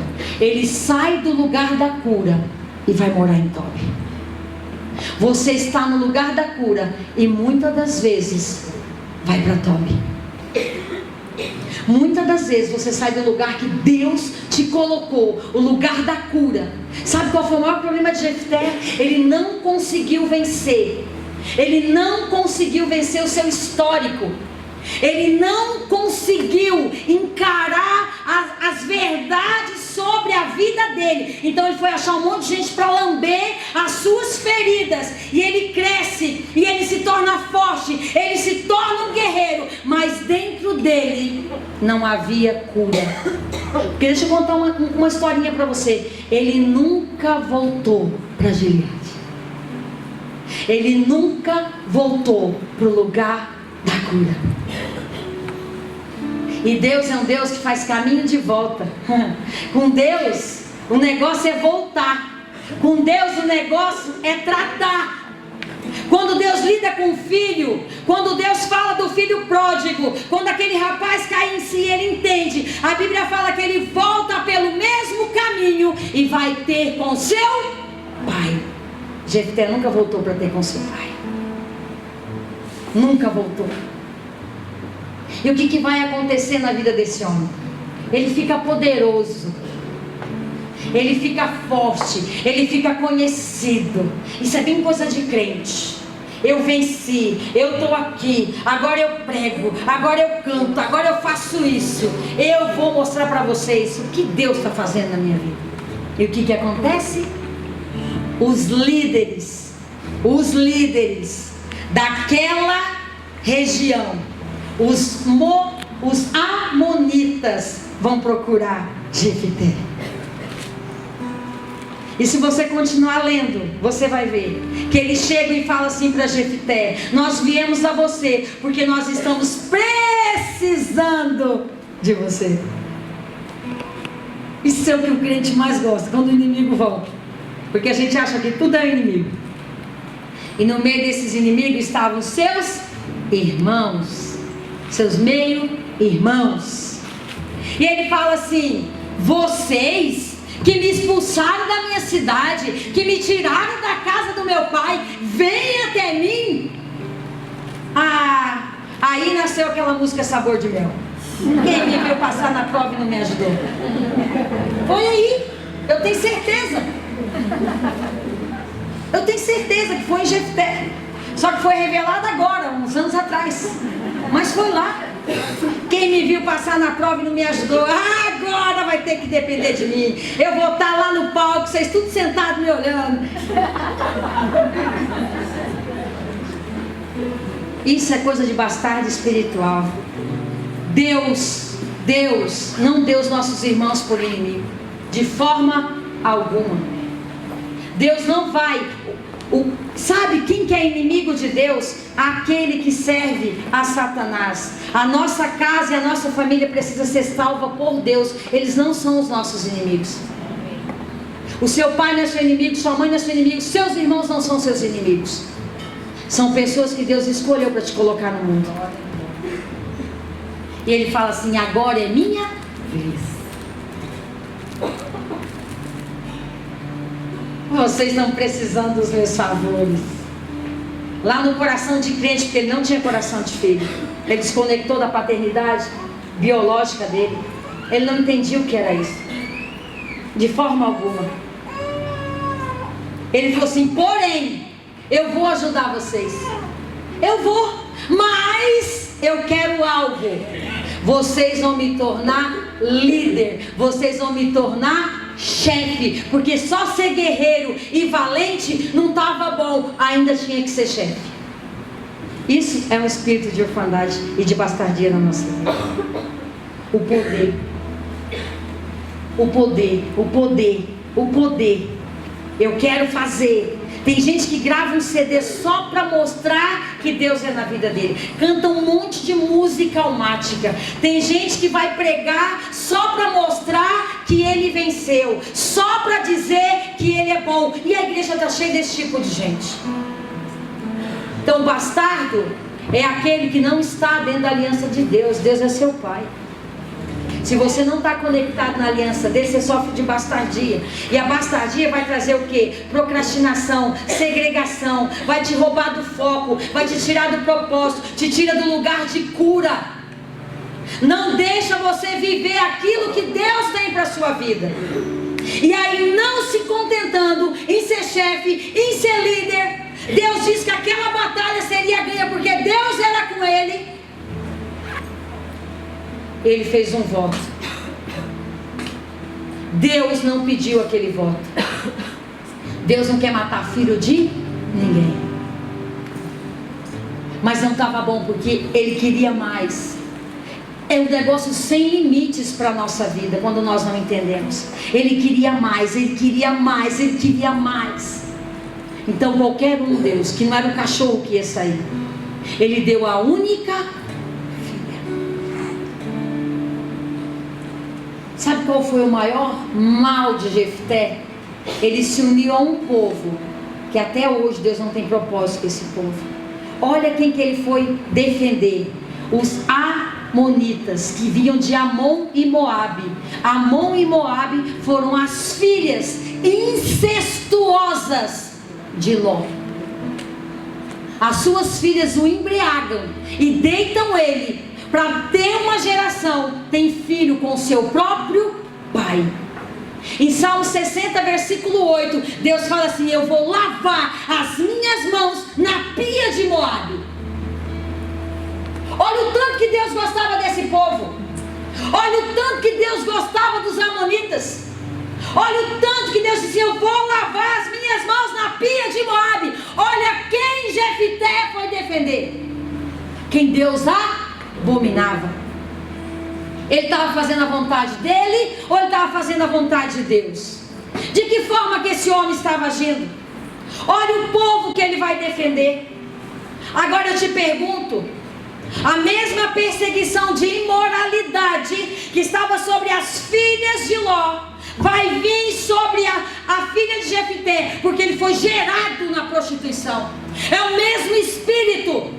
Ele sai do lugar da cura e vai morar em Tobi. Você está no lugar da cura e muitas das vezes vai para Tobi. Muitas das vezes você sai do lugar que Deus te colocou, o lugar da cura. Sabe qual foi o maior problema de Jefté? Ele não conseguiu vencer. Ele não conseguiu vencer o seu histórico. Ele não conseguiu encarar as verdades sobre a vida dele. Então ele foi achar um monte de gente para lamber as suas feridas. E ele cresce, e ele se torna forte, ele se torna um guerreiro. Mas dentro dele não havia cura. Porque deixa eu contar uma historinha para você. Ele nunca voltou para Gileade. Ele nunca voltou para o lugar da cura. E Deus é um Deus que faz caminho de volta. Com Deus o negócio é voltar. Com Deus o negócio é tratar. Quando Deus lida com o filho, quando Deus fala do filho pródigo, quando aquele rapaz cai em si, ele entende. A Bíblia fala que ele volta pelo mesmo caminho e vai ter com seu pai. Jefté nunca voltou para ter com seu pai. Nunca voltou. E o que vai acontecer na vida desse homem? Ele fica poderoso, ele fica forte, ele fica conhecido. Isso é bem coisa de crente. Eu venci, eu estou aqui, agora eu prego, agora eu canto, agora eu faço isso. Eu vou mostrar para vocês o que Deus está fazendo na minha vida. E o que acontece? Os líderes daquela região, os amonitas, vão procurar Jefté. E se você continuar lendo, você vai ver que ele chega e fala assim para Jefté: nós viemos a você porque nós estamos precisando de você. Isso é o que o crente mais gosta, quando o inimigo volta, porque a gente acha que tudo é inimigo. E no meio desses inimigos estavam seus irmãos, seus meio-irmãos. E ele fala assim: vocês que me expulsaram da minha cidade, que me tiraram da casa do meu pai, vem até mim. Aí nasceu aquela música Sabor de Mel. Quem me viu passar na prova e não me ajudou? Foi aí, eu tenho certeza. Eu tenho certeza que foi em Jefté. Só que foi revelado agora, uns anos atrás. Mas foi lá. Quem me viu passar na prova e não me ajudou, agora vai ter que depender de mim. Eu vou estar lá no palco, vocês tudo sentados me olhando. Isso é coisa de bastardo espiritual. Deus não deu os nossos irmãos por inimigo, de forma alguma. Deus não vai. Sabe quem que é inimigo de Deus? Aquele que serve a Satanás. A nossa casa e a nossa família precisa ser salva por Deus. Eles não são os nossos inimigos. O seu pai não é seu inimigo, sua mãe não é seu inimigo, seus irmãos não são seus inimigos. São pessoas que Deus escolheu para te colocar no mundo. E ele fala assim: agora é minha vez. Vocês estão precisando dos meus favores. Lá no coração de crente, porque ele não tinha coração de filho, ele desconectou da paternidade biológica dele. Ele não entendia o que era isso, de forma alguma. Ele falou assim: porém, eu vou ajudar vocês. Eu vou, mas eu quero algo. Vocês vão me tornar líder. Vocês vão me tornar chefe. Porque só ser guerreiro e valente não estava bom. Ainda tinha que ser chefe. Isso é um espírito de orfandade e de bastardia na nossa vida. O poder. O poder. O poder. O poder. Eu quero fazer. Tem gente que grava um CD só para mostrar que Deus é na vida dele. Canta um monte de música almática. Tem gente que vai pregar só para mostrar que ele venceu, só para dizer que ele é bom. E a igreja está cheia desse tipo de gente. Então, bastardo é aquele que não está dentro da aliança de Deus. Deus é seu pai. Se você não está conectado na aliança dele, você sofre de bastardia. E a bastardia vai trazer o quê? Procrastinação, segregação. Vai te roubar do foco, vai te tirar do propósito, te tira do lugar de cura. Não deixa você viver aquilo que Deus tem para a sua vida. E aí, não se contentando em ser chefe, em ser líder, Deus diz que aquela batalha seria ganha porque Deus era com ele. Ele fez um voto. Deus não pediu aquele voto. Deus não quer matar filho de ninguém. Mas não estava bom porque ele queria mais. É um negócio sem limites para a nossa vida quando nós não entendemos. Ele queria mais, ele queria mais, ele queria mais. Então qualquer um, Deus, que não era o cachorro que ia sair, ele deu a única. Sabe qual foi o maior mal de Jefté? Ele se uniu a um povo que até hoje Deus não tem propósito com esse povo. Olha quem que ele foi defender: os amonitas, que vinham de Amon e Moabe. Amon e Moabe foram as filhas incestuosas de Ló. As suas filhas o embriagam e deitam ele. Para ter uma geração, tem filho com seu próprio pai. Em Salmo 60, versículo 8, Deus fala assim: eu vou lavar as minhas mãos na pia de Moabe. Olha o tanto que Deus gostava desse povo. Olha o tanto que Deus gostava dos amonitas. Olha o tanto que Deus disse: eu vou lavar as minhas mãos na pia de Moabe. Olha quem Jefité foi defender. Quem Deus abominava. Ele estava fazendo a vontade dele ou ele estava fazendo a vontade de Deus? De que forma que esse homem estava agindo? Olha o povo que ele vai defender. Agora eu te pergunto: a mesma perseguição de imoralidade que estava sobre as filhas de Ló vai vir sobre a filha de Jefité, porque ele foi gerado na prostituição. É o mesmo espírito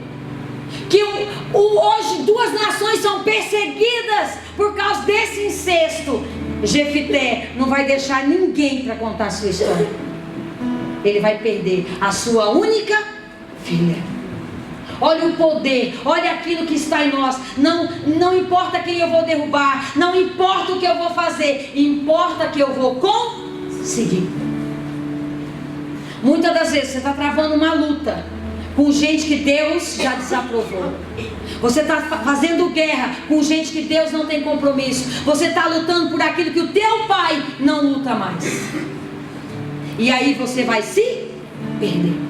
que hoje duas nações são perseguidas por causa desse incesto. Jefité não vai deixar ninguém para contar a sua história. Ele vai perder a sua única filha. Olha o poder, olha aquilo que está em nós. Não importa quem eu vou derrubar, não importa o que eu vou fazer, importa que eu vou conseguir. Muitas das vezes você está travando uma luta com gente que Deus já desaprovou. Você está fazendo guerra com gente que Deus não tem compromisso. Você está lutando por aquilo que o teu pai não luta mais. E aí você vai se perder.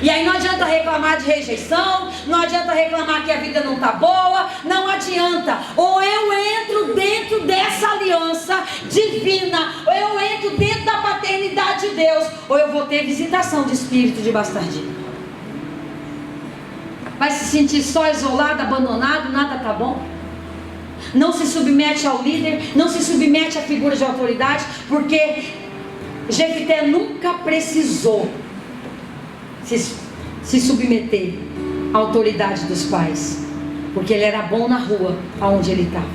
E aí não adianta reclamar de rejeição, não adianta reclamar que a vida não está boa, não adianta. Ou eu entro dentro dessa aliança divina, ou eu entro dentro da paternidade de Deus, ou eu vou ter visitação de espírito de bastardia. Vai se sentir só isolado, abandonado, nada está bom. Não se submete ao líder, não se submete à figura de autoridade, porque Jefité nunca precisou se submeter à autoridade dos pais, porque ele era bom na rua aonde ele estava.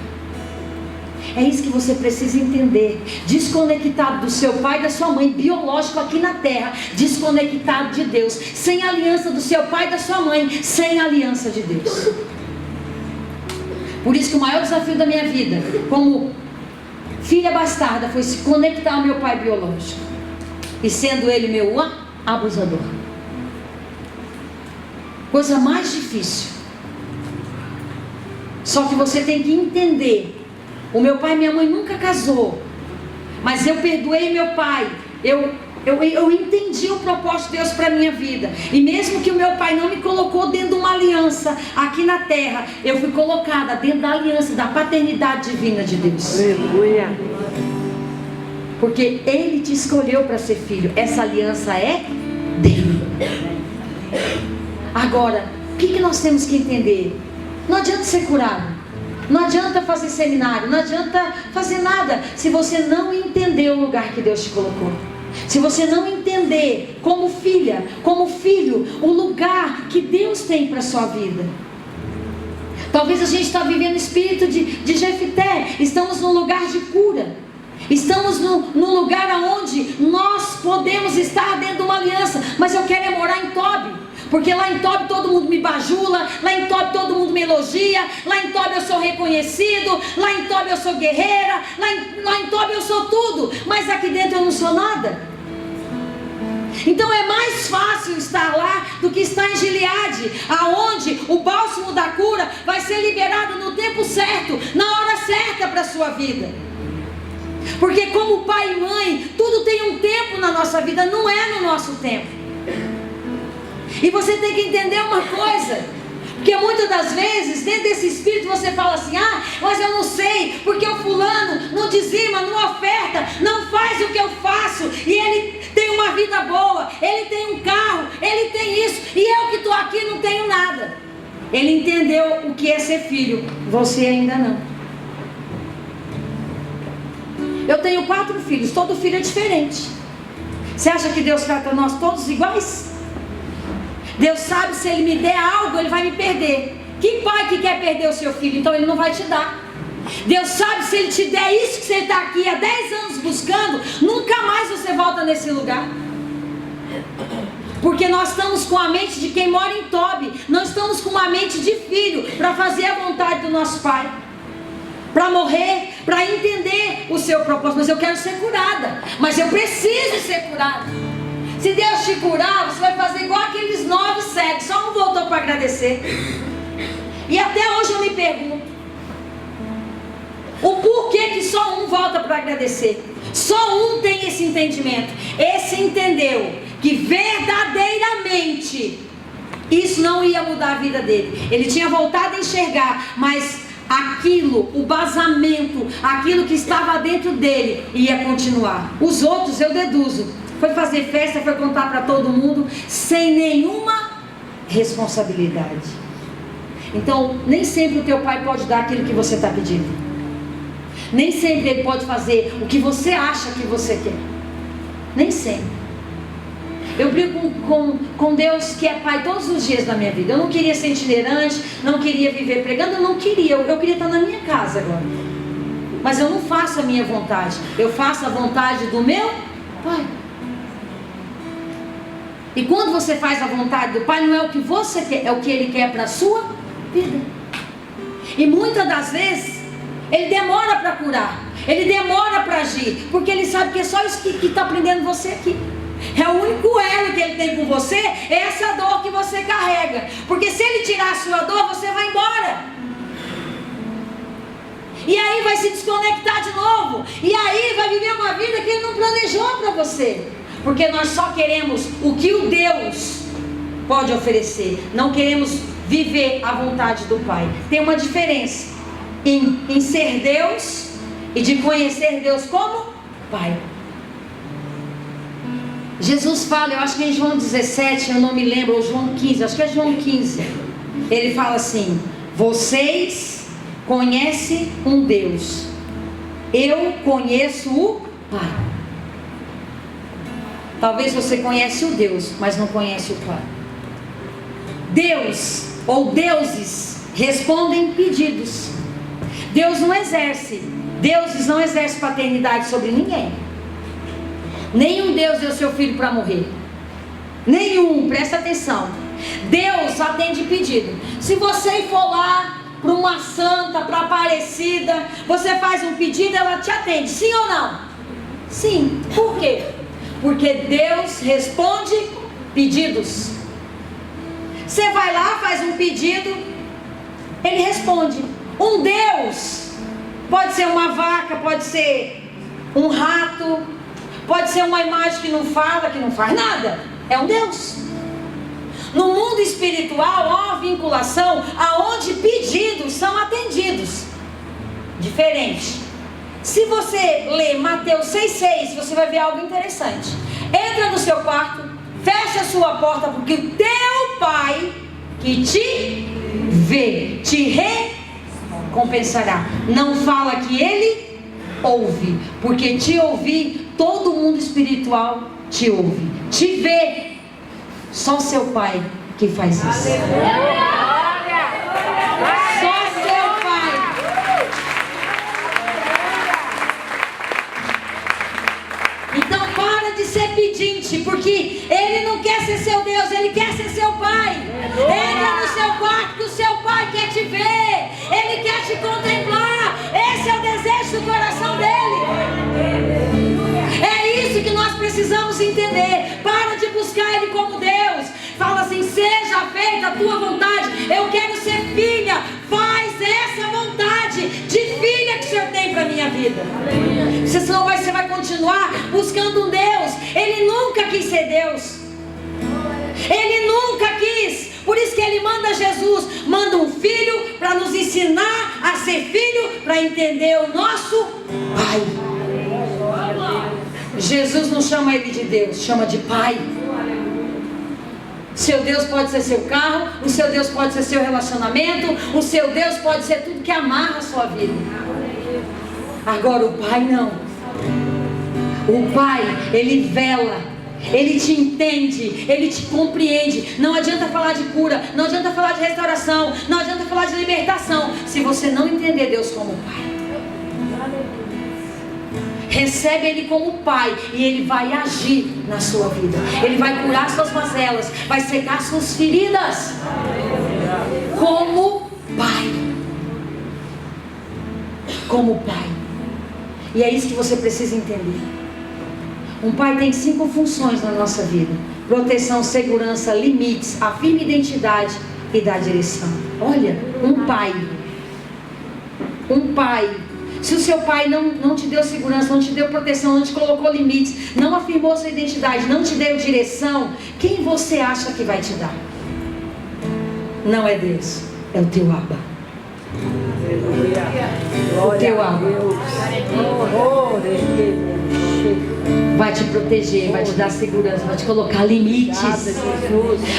É isso que você precisa entender. Desconectado do seu pai e da sua mãe biológico aqui na terra, desconectado de Deus, sem a aliança do seu pai e da sua mãe, sem a aliança de Deus. Por isso que o maior desafio da minha vida como filha bastarda foi se conectar ao meu pai biológico, e sendo ele meu abusador. Coisa mais difícil. Só que você tem que entender. O meu pai e minha mãe nunca casou, mas eu perdoei meu pai. Eu entendi o propósito de Deus para a minha vida. E mesmo que o meu pai não me colocou dentro de uma aliança aqui na terra, eu fui colocada dentro da aliança da paternidade divina de Deus. Aleluia. Porque Ele te escolheu para ser filho. Essa aliança é dele. Agora, o que nós temos que entender? Não adianta ser curado, não adianta fazer seminário, não adianta fazer nada se você não entender o lugar que Deus te colocou. Se você não entender como filha, como filho, o lugar que Deus tem para a sua vida. Talvez a gente está vivendo o espírito de Jefité. Estamos num lugar de cura. Estamos num lugar onde nós podemos estar dentro de uma aliança. Mas eu quero morar em Tobi. Porque lá em Tobi todo mundo me bajula, lá em Tobi todo mundo me elogia, lá em Tobi eu sou reconhecido, lá em Tobi eu sou guerreira, lá em Tobi eu sou tudo, mas aqui dentro eu não sou nada. Então é mais fácil estar lá do que estar em Gileade, aonde o bálsamo da cura vai ser liberado no tempo certo, na hora certa para a sua vida. Porque como pai e mãe, tudo tem um tempo na nossa vida, não é no nosso tempo. E você tem que entender uma coisa, porque muitas das vezes dentro desse espírito você fala assim: mas eu não sei, porque o fulano não dizima, não oferta, não faz o que eu faço, e ele tem uma vida boa, ele tem um carro, ele tem isso, e eu que estou aqui não tenho nada. Ele entendeu o que é ser filho, você ainda não. Eu tenho 4 filhos, todo filho é diferente. Você acha que Deus trata nós todos iguais? Deus sabe, se Ele me der algo, Ele vai me perder. Que pai que quer perder o seu filho? Então Ele não vai te dar. Deus sabe, se Ele te der isso que você está aqui há 10 anos buscando, nunca mais você volta nesse lugar. Porque nós estamos com a mente de quem mora em Tobi. Não estamos com uma mente de filho para fazer a vontade do nosso Pai. para morrer, para entender o seu propósito. Mas eu quero ser curada, mas eu preciso ser curada. Se Deus te curar, você vai fazer igual aqueles 9 cegos, só um voltou para agradecer. E até hoje eu me pergunto o porquê que só um volta para agradecer. Só um tem esse entendimento. Esse entendeu que verdadeiramente isso não ia mudar a vida dele. Ele tinha voltado a enxergar, mas aquilo, o basamento, aquilo que estava dentro dele ia continuar. Os outros, eu deduzo, foi fazer festa, foi contar para todo mundo sem nenhuma responsabilidade. Então, nem sempre o teu pai pode dar aquilo que você está pedindo. Nem sempre ele pode fazer o que você acha que você quer. Nem sempre. Eu brigo com Deus, que é Pai, todos os dias da minha vida. Eu não queria ser itinerante, não queria viver pregando, eu não queria. Eu queria estar na minha casa agora. Mas eu não faço a minha vontade, eu faço a vontade do meu Pai. E quando você faz a vontade do Pai, não é o que você quer, é o que Ele quer para a sua vida. E muitas das vezes Ele demora para curar, Ele demora para agir, porque Ele sabe que é só isso que está prendendo você aqui. É o único elo que Ele tem com você, é essa dor que você carrega. Porque se Ele tirar a sua dor, você vai embora. E aí vai se desconectar de novo. E aí vai viver uma vida que Ele não planejou para você. Porque nós só queremos o que o Deus pode oferecer. Não queremos viver a vontade do Pai. Tem uma diferença em ser Deus e de conhecer Deus como Pai. Jesus fala, eu acho que em João 17, eu não me lembro, ou João 15, acho que é João 15. Ele fala assim: vocês conhecem um Deus, eu conheço o Pai. Talvez você conhece o Deus, mas não conhece o Pai. Deus ou deuses respondem pedidos. Deus não exerce, deuses não exercem paternidade sobre ninguém. Nenhum Deus deu seu filho para morrer. Nenhum, presta atenção. Deus atende pedido. Se você for lá para uma santa, para Aparecida, você faz um pedido, ela te atende, sim ou não? Sim. Por quê? Porque Deus responde pedidos. Você vai lá, faz um pedido, Ele responde. Um Deus pode ser uma vaca, pode ser um rato, pode ser uma imagem que não fala, que não faz nada. É um Deus. No mundo espiritual há uma vinculação aonde pedidos são atendidos. Diferente. Se você ler Mateus 6,6, você vai ver algo interessante. Entra no seu quarto, fecha a sua porta, porque o teu Pai que te vê, te recompensará. Não fala que Ele ouve, porque te ouvir, todo mundo espiritual te ouve. Te vê, só seu Pai que faz isso. Só seu Pai. Então para de ser pedinte, porque Ele não quer ser seu Deus, Ele quer ser seu Pai. Entra no seu quarto que o seu Pai quer te ver, Ele quer te contemplar. Esse é o desejo do coração dEle. É isso que nós precisamos entender. Para de buscar Ele como Deus. Fala assim: seja feita a tua vontade. Eu quero ser filha. Faz essa vontade de filha que o Senhor tem para a minha vida. Senão você vai continuar buscando um Deus. Ele nunca quis ser Deus. Ele nunca quis. Por isso que Ele manda Jesus, manda um filho para nos ensinar a ser filho, para entender o nosso Pai. Jesus não chama Ele de Deus, chama de Pai. Seu Deus pode ser seu carro, o seu Deus pode ser seu relacionamento, o seu Deus pode ser tudo que amarra a sua vida. Agora o Pai não. O Pai, Ele vela, Ele te entende, Ele te compreende. Não adianta falar de cura, não adianta falar de restauração, não adianta falar de libertação, se você não entender Deus como Pai. Recebe Ele como Pai e Ele vai agir na sua vida. Ele vai curar suas mazelas, vai secar suas feridas como Pai. como pai. E é isso que você precisa entender. Um pai tem 5 funções na nossa vida: proteção, segurança, limites, afirma identidade e dá direção. Olha, um pai. Se o seu pai não te deu segurança, não te deu proteção, não te colocou limites, não afirmou sua identidade, não te deu direção, quem você acha que vai te dar? Não é Deus, é o teu Abba. O teu Abba vai te proteger, vai te dar segurança, vai te colocar limites,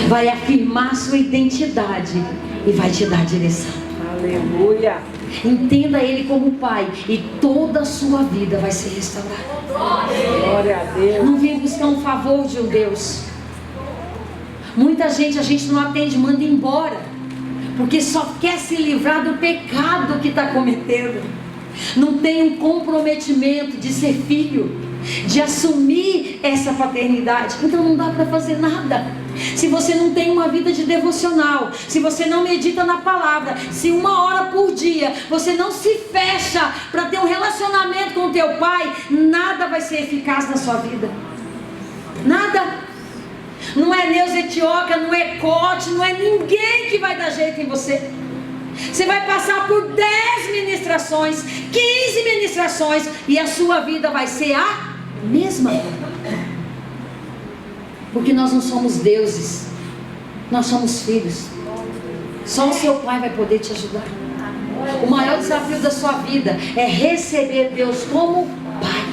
vai afirmar sua identidade e vai te dar direção. Aleluia. Entenda Ele como Pai e toda a sua vida vai ser restaurada. Glória a Deus. Não venha buscar um favor de um Deus. Muita gente, a gente não atende, manda embora, porque só quer se livrar do pecado que está cometendo. Não tem um comprometimento de ser filho, de assumir essa paternidade. Então não dá para fazer nada. Se você não tem uma vida de devocional, se você não medita na palavra, se 1 hora por dia você não se fecha para ter um relacionamento com o teu pai, nada vai ser eficaz na sua vida. Nada. Não é Neus Etioca, não é Cote, não é ninguém que vai dar jeito em você. Você vai passar por 10 ministrações, 15 ministrações, e a sua vida vai ser a mesma. Porque nós não somos deuses, nós somos filhos. Só o seu pai vai poder te ajudar. O maior desafio da sua vida é receber Deus como pai.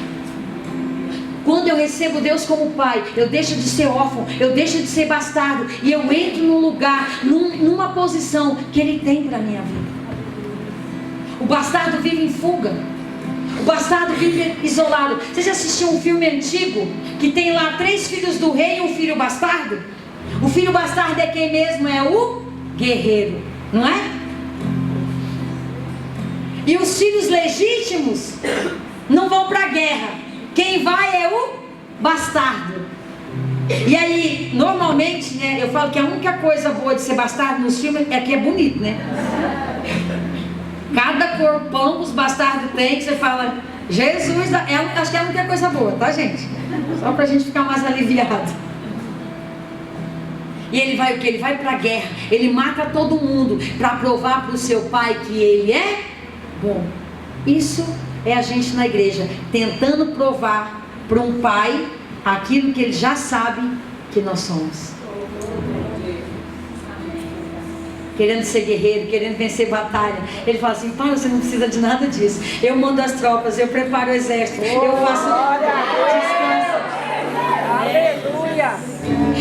Quando eu recebo Deus como pai, eu deixo de ser órfão, eu deixo de ser bastardo, e eu entro num lugar, numa posição que Ele tem para a minha vida. O bastardo vive em fuga, o bastardo vive isolado. Você já assistiu um filme antigo que tem lá 3 filhos do rei e um filho bastardo? O filho bastardo é quem mesmo? É o guerreiro, não é? E os filhos legítimos não vão para a guerra. Quem vai é o bastardo. E aí, normalmente, né, eu falo que a única coisa boa de ser bastardo nos filmes é que é bonito, né? Cada corpão que os bastardos têm, que você fala, Jesus, acho que é a única coisa boa, tá, gente? Só pra gente ficar mais aliviado. E ele vai o quê? Ele vai pra guerra, ele mata todo mundo para provar para o seu pai que ele é bom. Isso é a gente na igreja tentando provar para um pai aquilo que ele já sabe que nós somos. Querendo ser guerreiro, querendo vencer batalha. Ele fala assim: pai, você não precisa de nada disso. Eu mando as tropas, eu preparo o exército, eu faço descanso. Aleluia.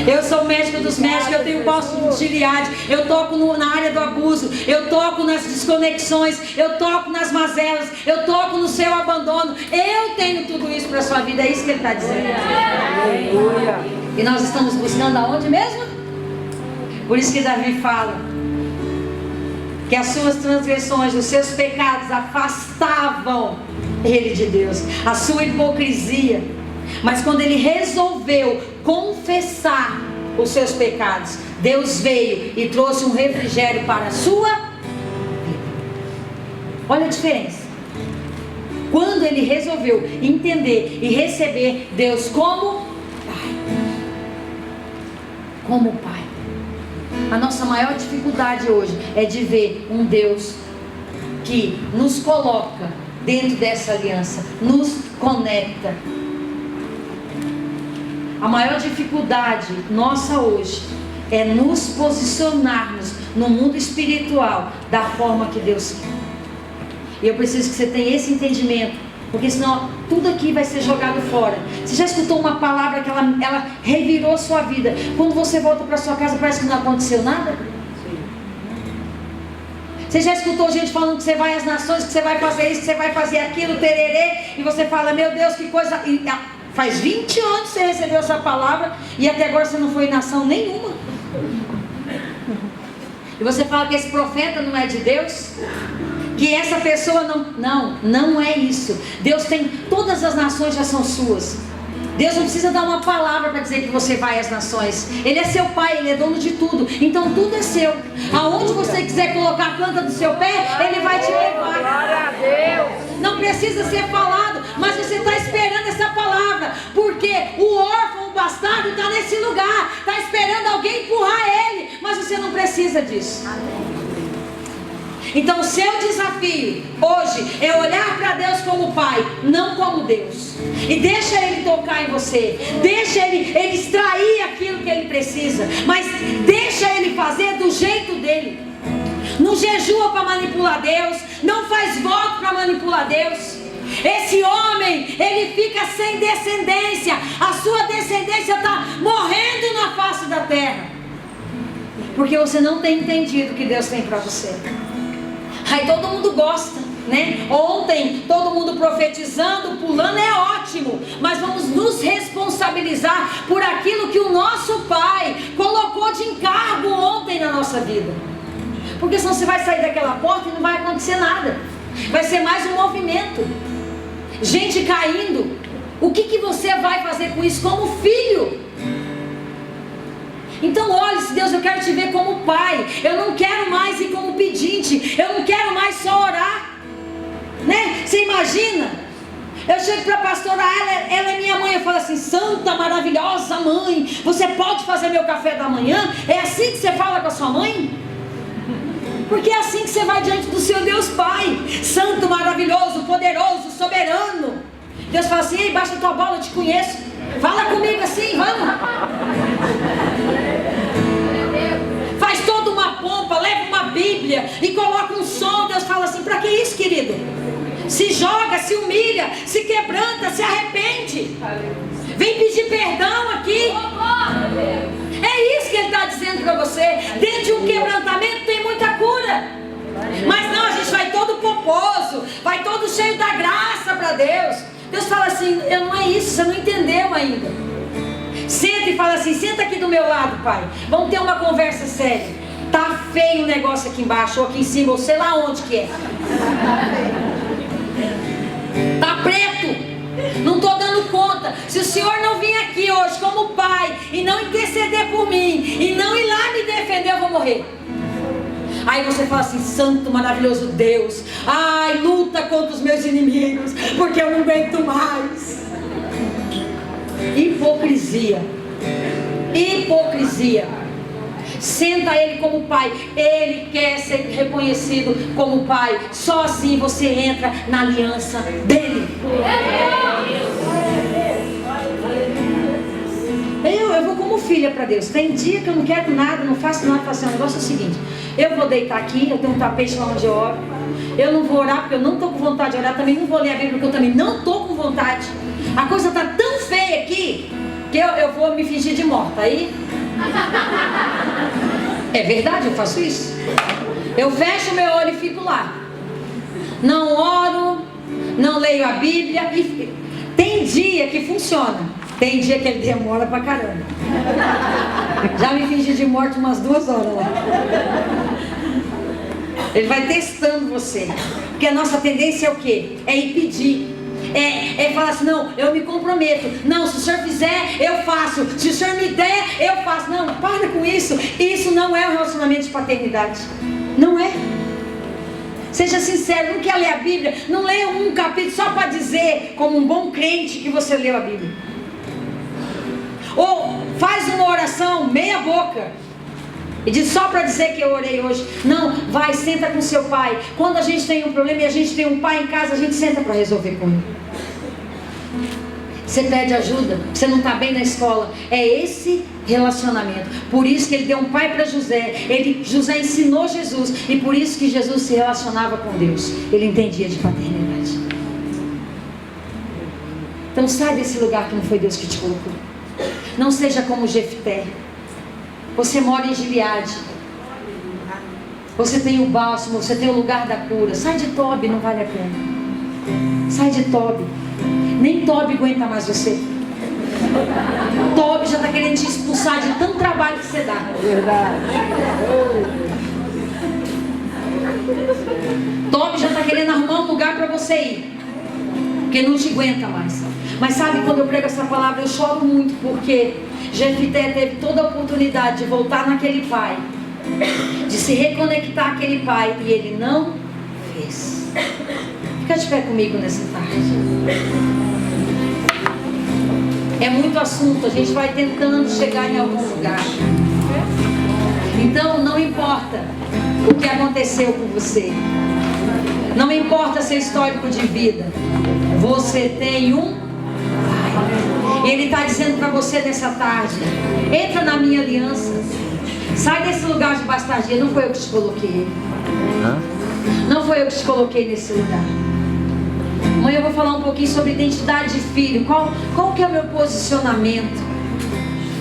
Eu sou médico dos médicos, eu tenho posto de Gileade, eu toco na área do abuso, eu toco nas desconexões, eu toco nas mazelas, eu toco no seu abandono. Eu tenho tudo isso para a sua vida, é isso que ele está dizendo. Aleluia. E nós estamos buscando aonde mesmo? Por isso que Davi fala que as suas transgressões, os seus pecados afastavam ele de Deus, a sua hipocrisia. Mas quando ele resolveu confessar os seus pecados, Deus veio e trouxe um refrigério para a sua vida. Olha a diferença. Quando ele resolveu entender e receber Deus como Pai. Como Pai. A nossa maior dificuldade hoje é de ver um Deus que nos coloca dentro dessa aliança, nos conecta. A maior dificuldade nossa hoje é nos posicionarmos no mundo espiritual da forma que Deus quer. E eu preciso que você tenha esse entendimento, porque senão tudo aqui vai ser jogado fora. Você já escutou uma palavra que ela revirou sua vida? Quando você volta para sua casa parece que não aconteceu nada? Você já escutou gente falando que você vai às nações, que você vai fazer isso, que você vai fazer aquilo, tererê, e você fala, meu Deus, que coisa... Faz 20 anos que você recebeu essa palavra e até agora você não foi em nação nenhuma. E você fala que esse profeta não é de Deus? Que essa pessoa não é isso. Deus tem, todas as nações já são suas. Deus não precisa dar uma palavra para dizer que você vai às nações. Ele é seu pai, Ele é dono de tudo. Então tudo é seu. Aonde você quiser colocar a planta do seu pé, Ele vai te levar. Glória a Deus. precisa ser falado, mas você está esperando essa palavra, porque o órfão, o bastardo está nesse lugar, está esperando alguém empurrar ele, mas você não precisa disso. Então o seu desafio hoje é olhar para Deus como Pai, não como Deus. E deixa Ele tocar em você, deixa Ele extrair aquilo que Ele precisa, mas deixa Ele fazer do jeito dEle. Não jejua para manipular Deus, não faz voto para manipular Deus. Esse homem, ele fica sem descendência, a sua descendência está morrendo na face da terra, porque você não tem entendido o que Deus tem para você. Aí todo mundo gosta, né? Ontem todo mundo profetizando, pulando, é ótimo, mas vamos nos responsabilizar por aquilo que o nosso Pai colocou de encargo ontem na nossa vida, porque senão você vai sair daquela porta e não vai acontecer nada, vai ser mais um movimento, gente caindo. O que você vai fazer com isso como filho? Então olhe, Deus, eu quero te ver como pai, eu não quero mais ir como pedinte, eu não quero mais só orar, né? Você imagina, eu chego para a pastora, ela é minha mãe, eu falo assim: santa, maravilhosa mãe, você pode fazer meu café da manhã? É assim que você fala com a sua mãe? Porque é assim que você vai diante do seu Deus Pai, santo, maravilhoso, poderoso, soberano. Deus fala assim: ei, baixa a tua bola, eu te conheço, fala comigo assim, vamos. Faz toda uma pompa, leva uma Bíblia e coloca um som. Deus fala assim: para que isso, querido? Se joga, se humilha, se quebranta, se arrepende, vem pedir perdão aqui. É isso que Ele está dizendo para você. Dentro de um quebrantamento tem muita cura, mas não, a gente vai todo pomposo, vai todo cheio da graça para Deus. Deus fala assim: não é isso, você não entendeu ainda. Senta e fala assim: senta aqui do meu lado, pai, vamos ter uma conversa séria. Tá feio o negócio aqui embaixo, ou aqui em cima, ou sei lá onde que é. Tá preto, não estou dando conta. Se o Senhor não vir aqui hoje como pai e não interceder por mim, e não ir lá me defender, eu vou morrer. Aí você fala assim: santo, maravilhoso Deus, ai, luta contra os meus inimigos, porque eu não aguento mais. Hipocrisia. Hipocrisia. Senta Ele como pai. Ele quer ser reconhecido como pai. Só assim você entra na aliança dEle. Eu vou como filha para Deus. Tem dia que eu não quero nada, não faço nada. Faço um negócio. É o seguinte: eu vou deitar aqui, eu tenho um tapete lá onde eu oro. Eu não vou orar porque eu não estou com vontade de orar. Também não vou ler a Bíblia porque eu também não estou com vontade. A coisa está tão feia aqui que eu vou me fingir de morta. Aí é verdade, eu faço isso. Eu fecho meu olho e fico lá. Não oro, não leio a Bíblia. E tem dia que funciona, tem dia que ele demora pra caramba. Já me fingi de morte umas 2 horas lá. Ele vai testando você, porque a nossa tendência é o quê? É impedir. É falar assim: não, eu me comprometo. Não, se o Senhor fizer, eu faço. Se o Senhor me der, eu faço. Não, para com isso. Isso não é um relacionamento de paternidade. Não é. Seja sincero, não quer ler a Bíblia? Não leia um capítulo só para dizer, como um bom crente, que você leu a Bíblia. Ou faz uma oração meia boca e diz só para dizer que eu orei hoje. Não, vai, senta com seu pai. Quando a gente tem um problema e a gente tem um pai em casa, a gente senta para resolver com ele. Você pede ajuda, você não está bem na escola. É esse relacionamento. Por isso que ele deu um pai para José. José ensinou Jesus. E por isso que Jesus se relacionava com Deus. Ele entendia de paternidade. Então sai desse lugar que não foi Deus que te colocou. Não seja como Jefté. Você mora em Gileade. Você tem o bálsamo, você tem o lugar da cura. Sai de Tobi, não vale a pena. Sai de Tobi. Nem Tobi aguenta mais você. Tobi já está querendo te expulsar de tanto trabalho que você dá. Verdade. Tobi já está querendo arrumar um lugar para você ir, porque não te aguenta mais. Mas sabe, quando eu prego essa palavra, eu choro muito, porque Jefté teve toda a oportunidade de voltar naquele pai, de se reconectar àquele pai, e ele não fez. Fica de pé comigo nessa tarde. É muito assunto, a gente vai tentando chegar em algum lugar. Então não importa o que aconteceu com você, não importa seu histórico de vida, você tem um Pai. Ele está dizendo para você nessa tarde: entra na minha aliança, sai desse lugar de bastardia. Não foi eu que te coloquei, não foi eu que te coloquei nesse lugar. Amanhã eu vou falar um pouquinho sobre identidade de filho. Qual que é o meu posicionamento?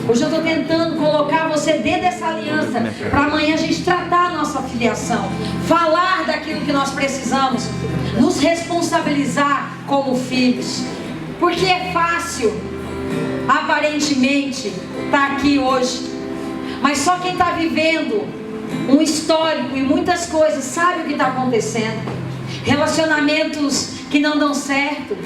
Hoje eu estou tentando colocar você dentro dessa aliança, para amanhã a gente tratar a nossa filiação, falar daquilo que nós precisamos, nos responsabilizar como filhos. Porque é fácil, aparentemente, estar aqui hoje, mas só quem está vivendo um histórico e muitas coisas sabe o que está acontecendo. Relacionamentos que não dão certo,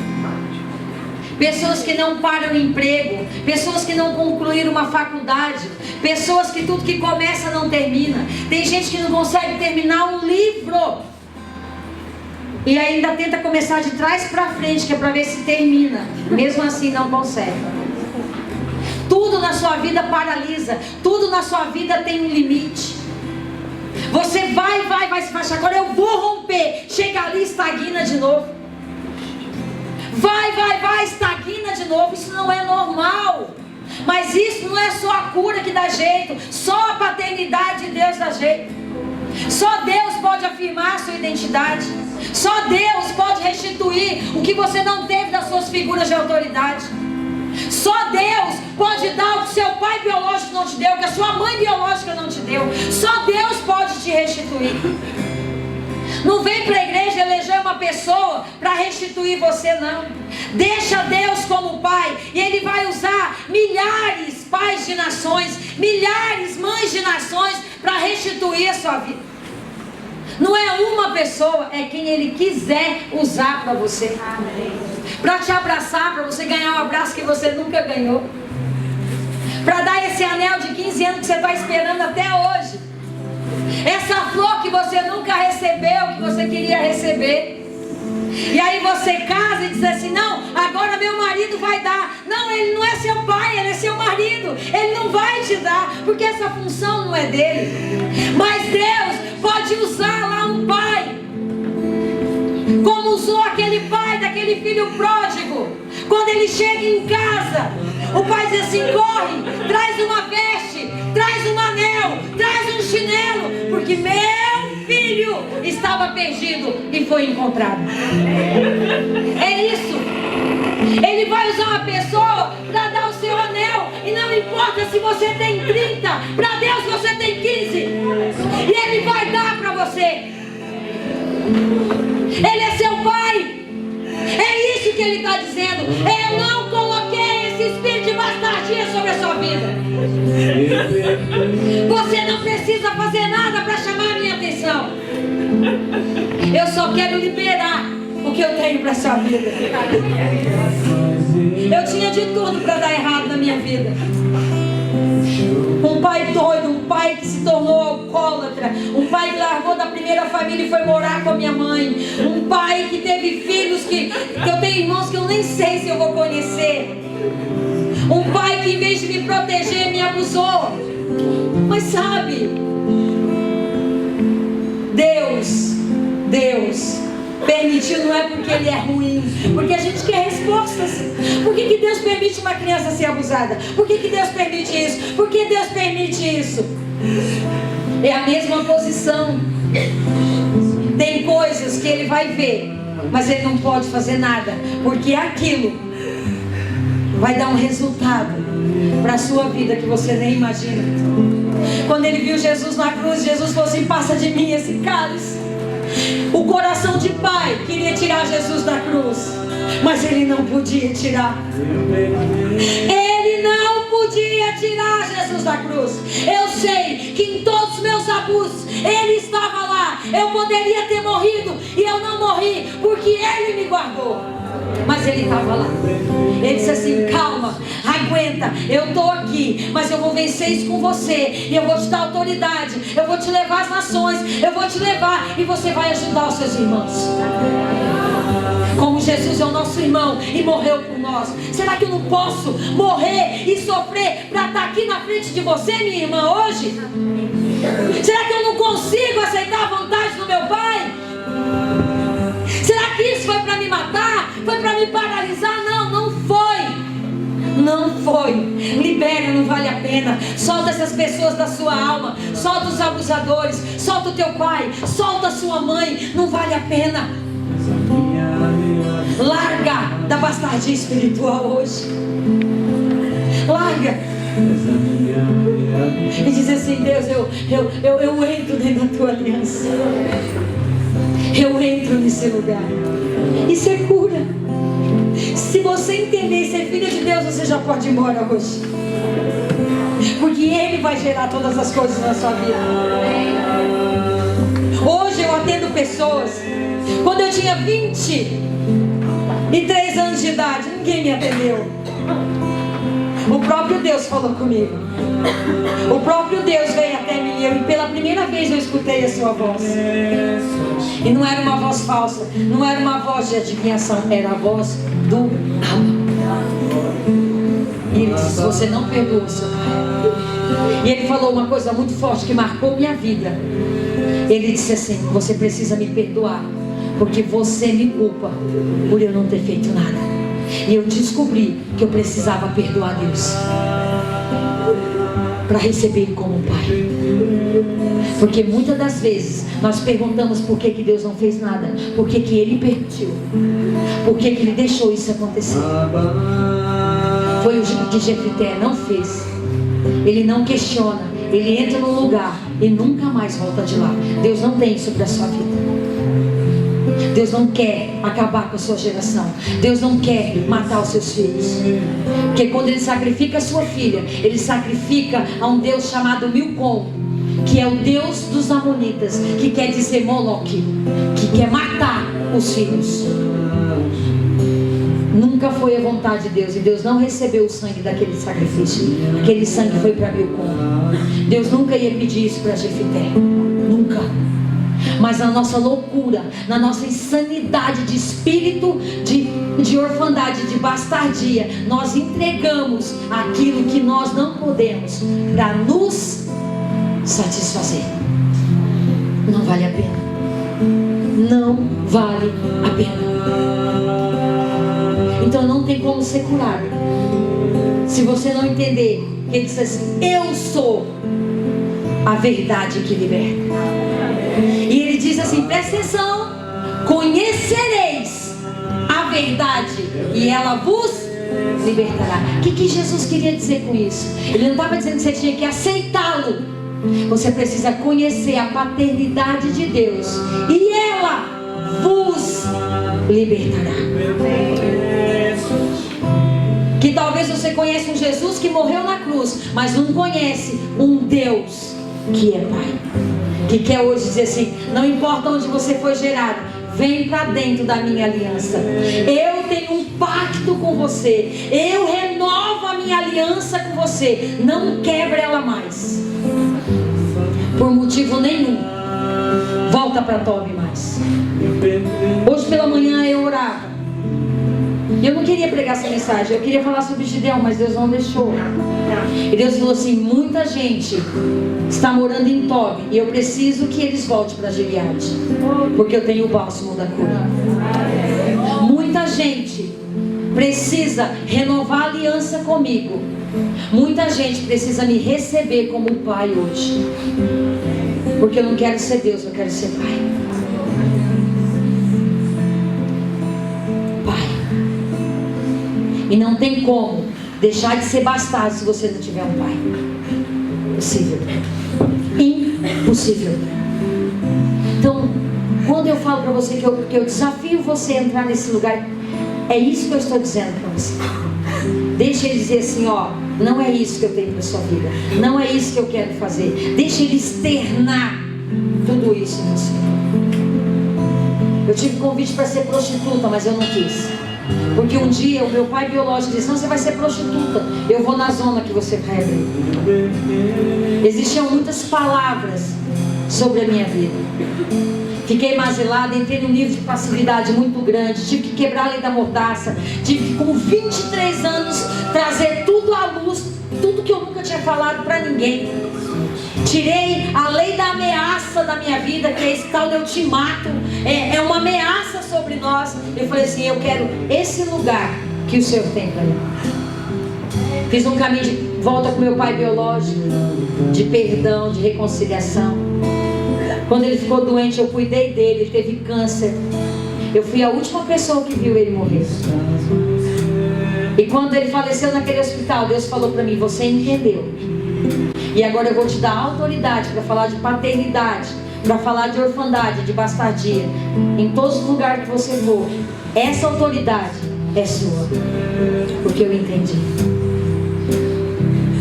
pessoas que não param o emprego, pessoas que não concluíram uma faculdade, pessoas que tudo que começa não termina. Tem gente que não consegue terminar um livro e ainda tenta começar de trás para frente, que é para ver se termina, mesmo assim não consegue. Tudo na sua vida paralisa, tudo na sua vida tem um limite. Você vai se fechar. Agora eu vou romper. Chega ali e estagna de novo. Vai, estagna de novo. Isso não é normal. Mas isso não é só a cura que dá jeito. Só a paternidade de Deus dá jeito. Só Deus pode afirmar a sua identidade. Só Deus pode restituir o que você não teve das suas figuras de autoridade. Só Deus pode dar o que seu pai biológico não te deu, que a sua mãe biológica não te deu. Só Deus pode te restituir. Não vem para a igreja eleger uma pessoa para restituir você, não. Deixa Deus como pai, e Ele vai usar milhares pais de nações, milhares mães de nações para restituir a sua vida. Não é uma pessoa, é quem Ele quiser usar para você. Para te abraçar, para você ganhar um abraço que você nunca ganhou, para dar esse anel de 15 anos que você está esperando até hoje, essa flor que você nunca recebeu, que você queria receber. E aí você casa e diz assim: não, agora meu marido vai dar. Não, ele não é seu pai, ele é seu marido. Ele não vai te dar, porque essa função não é dele. Mas Deus pode usar lá um pai, como usou aquele pai daquele filho pródigo. Quando ele chega em casa, o pai diz assim: corre, traz uma veste, traz um anel, traz um chinelo, porque meu filho estava perdido e foi encontrado. É isso. Ele vai usar uma pessoa para dar o seu anel, e não importa se você tem 30, para Deus você tem 15, e Ele vai dar para você. Ele é seu pai. É isso que Ele está dizendo. Eu não coloquei esse espírito de bastardia sobre a sua vida. Você não precisa fazer nada para chamar a minha atenção. Eu só quero liberar o que eu tenho para a sua vida. Eu tinha de tudo para dar errado na minha vida. Um pai doido, um pai que se tornou alcoólatra, um pai que largou da primeira família e foi morar com a minha mãe, um pai que teve filhos que eu tenho irmãos que eu nem sei se eu vou conhecer, um pai que em vez de me proteger me abusou. Mas sabe, Deus permitiu, não é porque Ele é ruim, porque a gente quer respostas. Por que Deus permite uma criança ser abusada? Por que Deus permite isso? Por que Deus permite isso? É a mesma posição. Tem coisas que Ele vai ver, mas Ele não pode fazer nada, porque aquilo vai dar um resultado para a sua vida que você nem imagina. Quando Ele viu Jesus na cruz, Jesus falou assim: passa de mim esse cálice. O coração de pai queria tirar Jesus da cruz, mas Ele não podia tirar. Ele não podia tirar Jesus da cruz. Eu sei que em todos os meus abusos Ele estava lá. Eu poderia ter morrido e eu não morri, porque Ele me guardou. Mas Ele estava lá. Ele disse assim: calma, aguenta, eu estou aqui, mas eu vou vencer isso com você, e eu vou te dar autoridade, eu vou te levar às nações, eu vou te levar, e você vai ajudar os seus irmãos. Como Jesus é o nosso irmão e morreu por nós, será que eu não posso morrer e sofrer para estar aqui na frente de você, minha irmã, hoje? Será que eu não consigo aceitar a vontade do meu Pai? Será que isso foi para me matar? Foi para me paralisar? Não, não foi. Não foi. Libera, não vale a pena. Solta essas pessoas da sua alma. Solta os abusadores. Solta o teu pai. Solta a sua mãe. Não vale a pena. Larga da bastardia espiritual hoje. Larga. E diz assim: Deus, eu entro dentro da tua aliança. Eu entro nesse lugar. Isso é cura. Se você entender e ser filha de Deus, você já pode ir embora hoje. Porque Ele vai gerar todas as coisas na sua vida. Hoje eu atendo pessoas. Quando eu tinha 23 anos de idade, ninguém me atendeu. O próprio Deus falou comigo. O próprio Deus veio até mim e pela primeira vez eu escutei a sua voz. E não era uma voz falsa, não era uma voz de adivinhação, era a voz do Abba. E ele disse: você não perdoa o seu pai. E ele falou uma coisa muito forte que marcou minha vida. Ele disse assim: você precisa me perdoar, porque você me culpa por eu não ter feito nada. E eu descobri que eu precisava perdoar Deus para receber Ele como Pai. Porque muitas das vezes nós perguntamos por que Deus não fez nada, por que Ele permitiu, por que Ele deixou isso acontecer. Foi o que Jefité não fez. Ele não questiona, ele entra no lugar e nunca mais volta de lá. Deus não tem isso para a sua vida. Deus não quer acabar com a sua geração. Deus não quer matar os seus filhos. Porque quando Ele sacrifica a sua filha, Ele sacrifica a um Deus chamado Milcom, que é o Deus dos Amonitas, que quer dizer Moloque, que quer matar os filhos. Nunca foi a vontade de Deus. E Deus não recebeu o sangue daquele sacrifício. Aquele sangue foi para Milcom. Deus nunca ia pedir isso para Jefité. Nunca. Mas na nossa loucura, na nossa insanidade de espírito, de orfandade, de bastardia, nós entregamos aquilo que nós não podemos para nos satisfazer. Não vale a pena. Não vale a pena. Então não tem como ser curado se você não entender que Ele diz assim: eu sou a verdade que liberta. E Ele diz assim: presta atenção, conhecereis a verdade e ela vos libertará. O que Jesus queria dizer com isso? Ele não estava dizendo que você tinha que aceitá-lo. Você precisa conhecer a paternidade de Deus e ela vos libertará. Que talvez você conheça um Jesus que morreu na cruz, mas não conhece um Deus que é Pai, que quer hoje dizer assim: não importa onde você foi gerado, vem para dentro da minha aliança. Eu tenho um pacto com você. Eu renovo a minha aliança com você. Não quebra ela mais, por motivo nenhum. Volta para Tobi mais. Hoje pela manhã eu orava. Eu não queria pregar essa mensagem, eu queria falar sobre Gideão, mas Deus não deixou. E Deus falou assim: muita gente está morando em Tobi e eu preciso que eles voltem para Gileade, porque eu tenho o bálsamo da cura. Muita gente precisa renovar a aliança comigo. Muita gente precisa me receber como pai hoje, porque eu não quero ser Deus, eu quero ser pai. E não tem como deixar de ser bastardo se você não tiver um pai. Impossível. Impossível. Então, quando eu falo para você que eu desafio você a entrar nesse lugar, é isso que eu estou dizendo para você. Deixa Ele dizer assim: ó, não é isso que eu tenho para sua vida, não é isso que eu quero fazer. Deixa Ele externar tudo isso em você. Eu tive convite para ser prostituta, mas eu não quis. Porque um dia o meu pai biológico disse: não, você vai ser prostituta, eu vou na zona que você vai abrir. Existiam muitas palavras sobre a minha vida. Fiquei mazilada, entrei num nível de passividade muito grande. Tive que quebrar a lei da mordaça. Tive que, com 23 anos, trazer tudo à luz, tudo que eu nunca tinha falado para ninguém. Tirei a lei da ameaça da minha vida, que é esse tal de eu te mato. É uma ameaça sobre nós. Eu falei assim, eu quero esse lugar que o Senhor tem para mim. Fiz um caminho de volta com meu pai biológico, de perdão, de reconciliação. Quando ele ficou doente, eu cuidei dele, ele teve câncer. Eu fui a última pessoa que viu ele morrer. E quando ele faleceu naquele hospital, Deus falou para mim, você entendeu. E agora eu vou te dar autoridade para falar de paternidade, para falar de orfandade, de bastardia, em todos os lugares que você for. Essa autoridade é sua, porque eu entendi.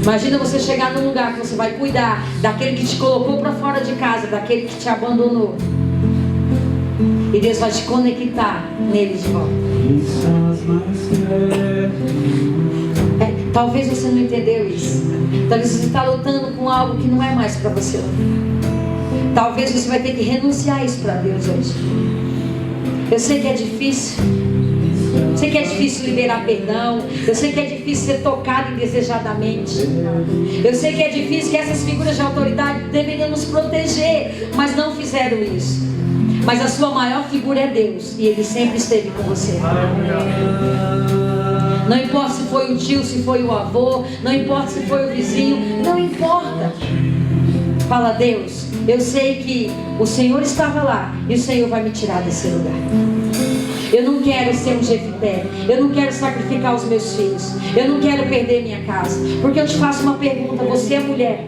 Imagina você chegar num lugar que você vai cuidar daquele que te colocou para fora de casa, daquele que te abandonou, e Deus vai te conectar nele de volta. Talvez você não entendeu isso. Talvez você está lutando com algo que não é mais para você. Talvez você vai ter que renunciar isso para Deus hoje. Eu sei que é difícil. Eu sei que é difícil liberar perdão. Eu sei que é difícil ser tocado indesegadamente. Eu sei que é difícil, que essas figuras de autoridade deveriam nos proteger, mas não fizeram isso. Mas a sua maior figura é Deus, e Ele sempre esteve com você. Não importa se foi o tio, se foi o avô, não importa se foi o vizinho, não importa. Fala, Deus, eu sei que o Senhor estava lá e o Senhor vai me tirar desse lugar. Eu não quero ser um Jefité, eu não quero sacrificar os meus filhos, eu não quero perder minha casa. Porque eu te faço uma pergunta, você é mulher.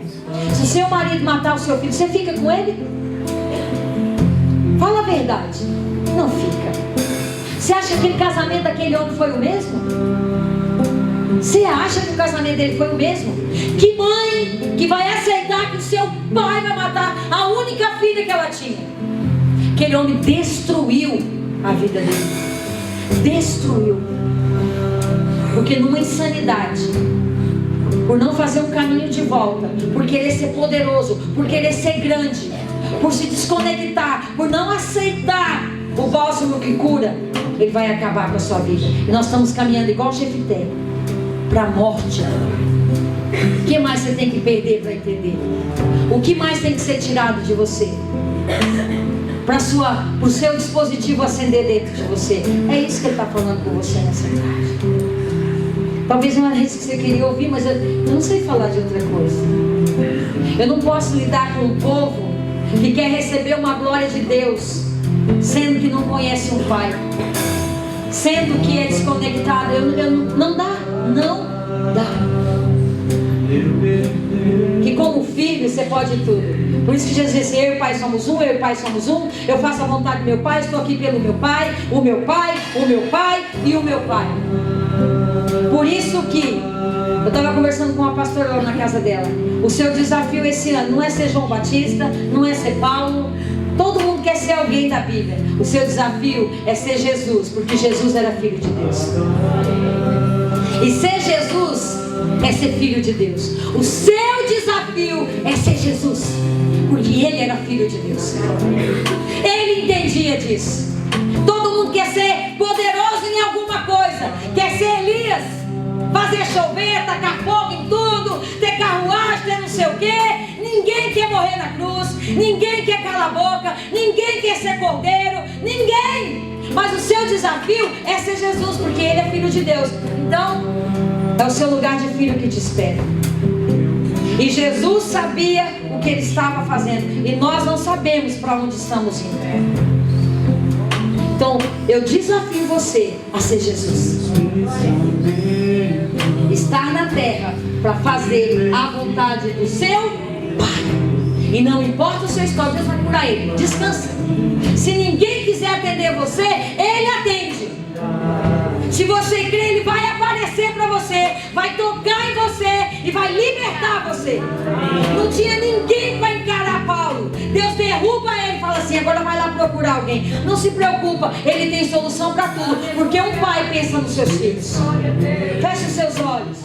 Se o seu marido matar o seu filho, você fica com ele? Fala a verdade. Não fica. Você acha que aquele casamento daquele homem foi o mesmo? Você acha que o casamento dele foi o mesmo? Que mãe que vai aceitar que o seu pai vai matar a única filha que ela tinha? Aquele homem destruiu a vida dele. Destruiu. Porque numa insanidade, por não fazer um caminho de volta, por querer ser poderoso, por querer ser grande, por se desconectar, por não aceitar o bálsamo que cura, ele vai acabar com a sua vida. E nós estamos caminhando igual Jefité para a morte. O que mais você tem que perder para entender? O que mais tem que ser tirado de você? Para o seu dispositivo acender dentro de você. É isso que ele está falando com você nessa tarde. Talvez não era isso que você queria ouvir, mas eu não sei falar de outra coisa. Eu não posso lidar com um povo que quer receber uma glória de Deus, sendo que não conhece um Pai, sendo que é desconectado. Não dá. Que como filho você pode tudo. Por isso que Jesus disse, eu e o Pai somos um, eu e o Pai somos um. Eu faço a vontade do meu Pai, estou aqui pelo meu Pai, o meu Pai, o meu Pai e o meu Pai. Por isso que eu estava conversando com uma pastora lá na casa dela. O seu desafio esse ano não é ser João Batista, não é ser Paulo. Todo mundo quer ser alguém da Bíblia. O seu desafio é ser Jesus, porque Jesus era filho de Deus. E ser Jesus é ser filho de Deus. O seu desafio é ser Jesus, porque ele era filho de Deus. Ele entendia disso. Todo mundo quer ser poderoso em alguma coisa. Quer ser Elias, fazer chover, tacar fogo em tudo, ter carruagem, ter não sei o quê. Ninguém quer morrer na cruz, ninguém quer calar a boca, ninguém quer ser cordeiro, ninguém. Mas o seu desafio é ser Jesus, porque ele é filho de Deus. Então, é o seu lugar de filho que te espera. E Jesus sabia o que ele estava fazendo, e nós não sabemos para onde estamos indo. Então, eu desafio você a ser Jesus. Estar na terra para fazer a vontade do seu Pai. E não importa o seu histórico, Deus vai curar ele. Descansa. Se ninguém quiser atender você, ele atende. Se você crer, ele vai aparecer para você, vai tocar em você e vai libertar você. Não tinha ninguém para encarar Paulo. Deus derruba ele e fala assim, agora vai lá procurar alguém. Não se preocupa, ele tem solução para tudo, porque um pai pensa nos seus filhos. Feche os seus olhos.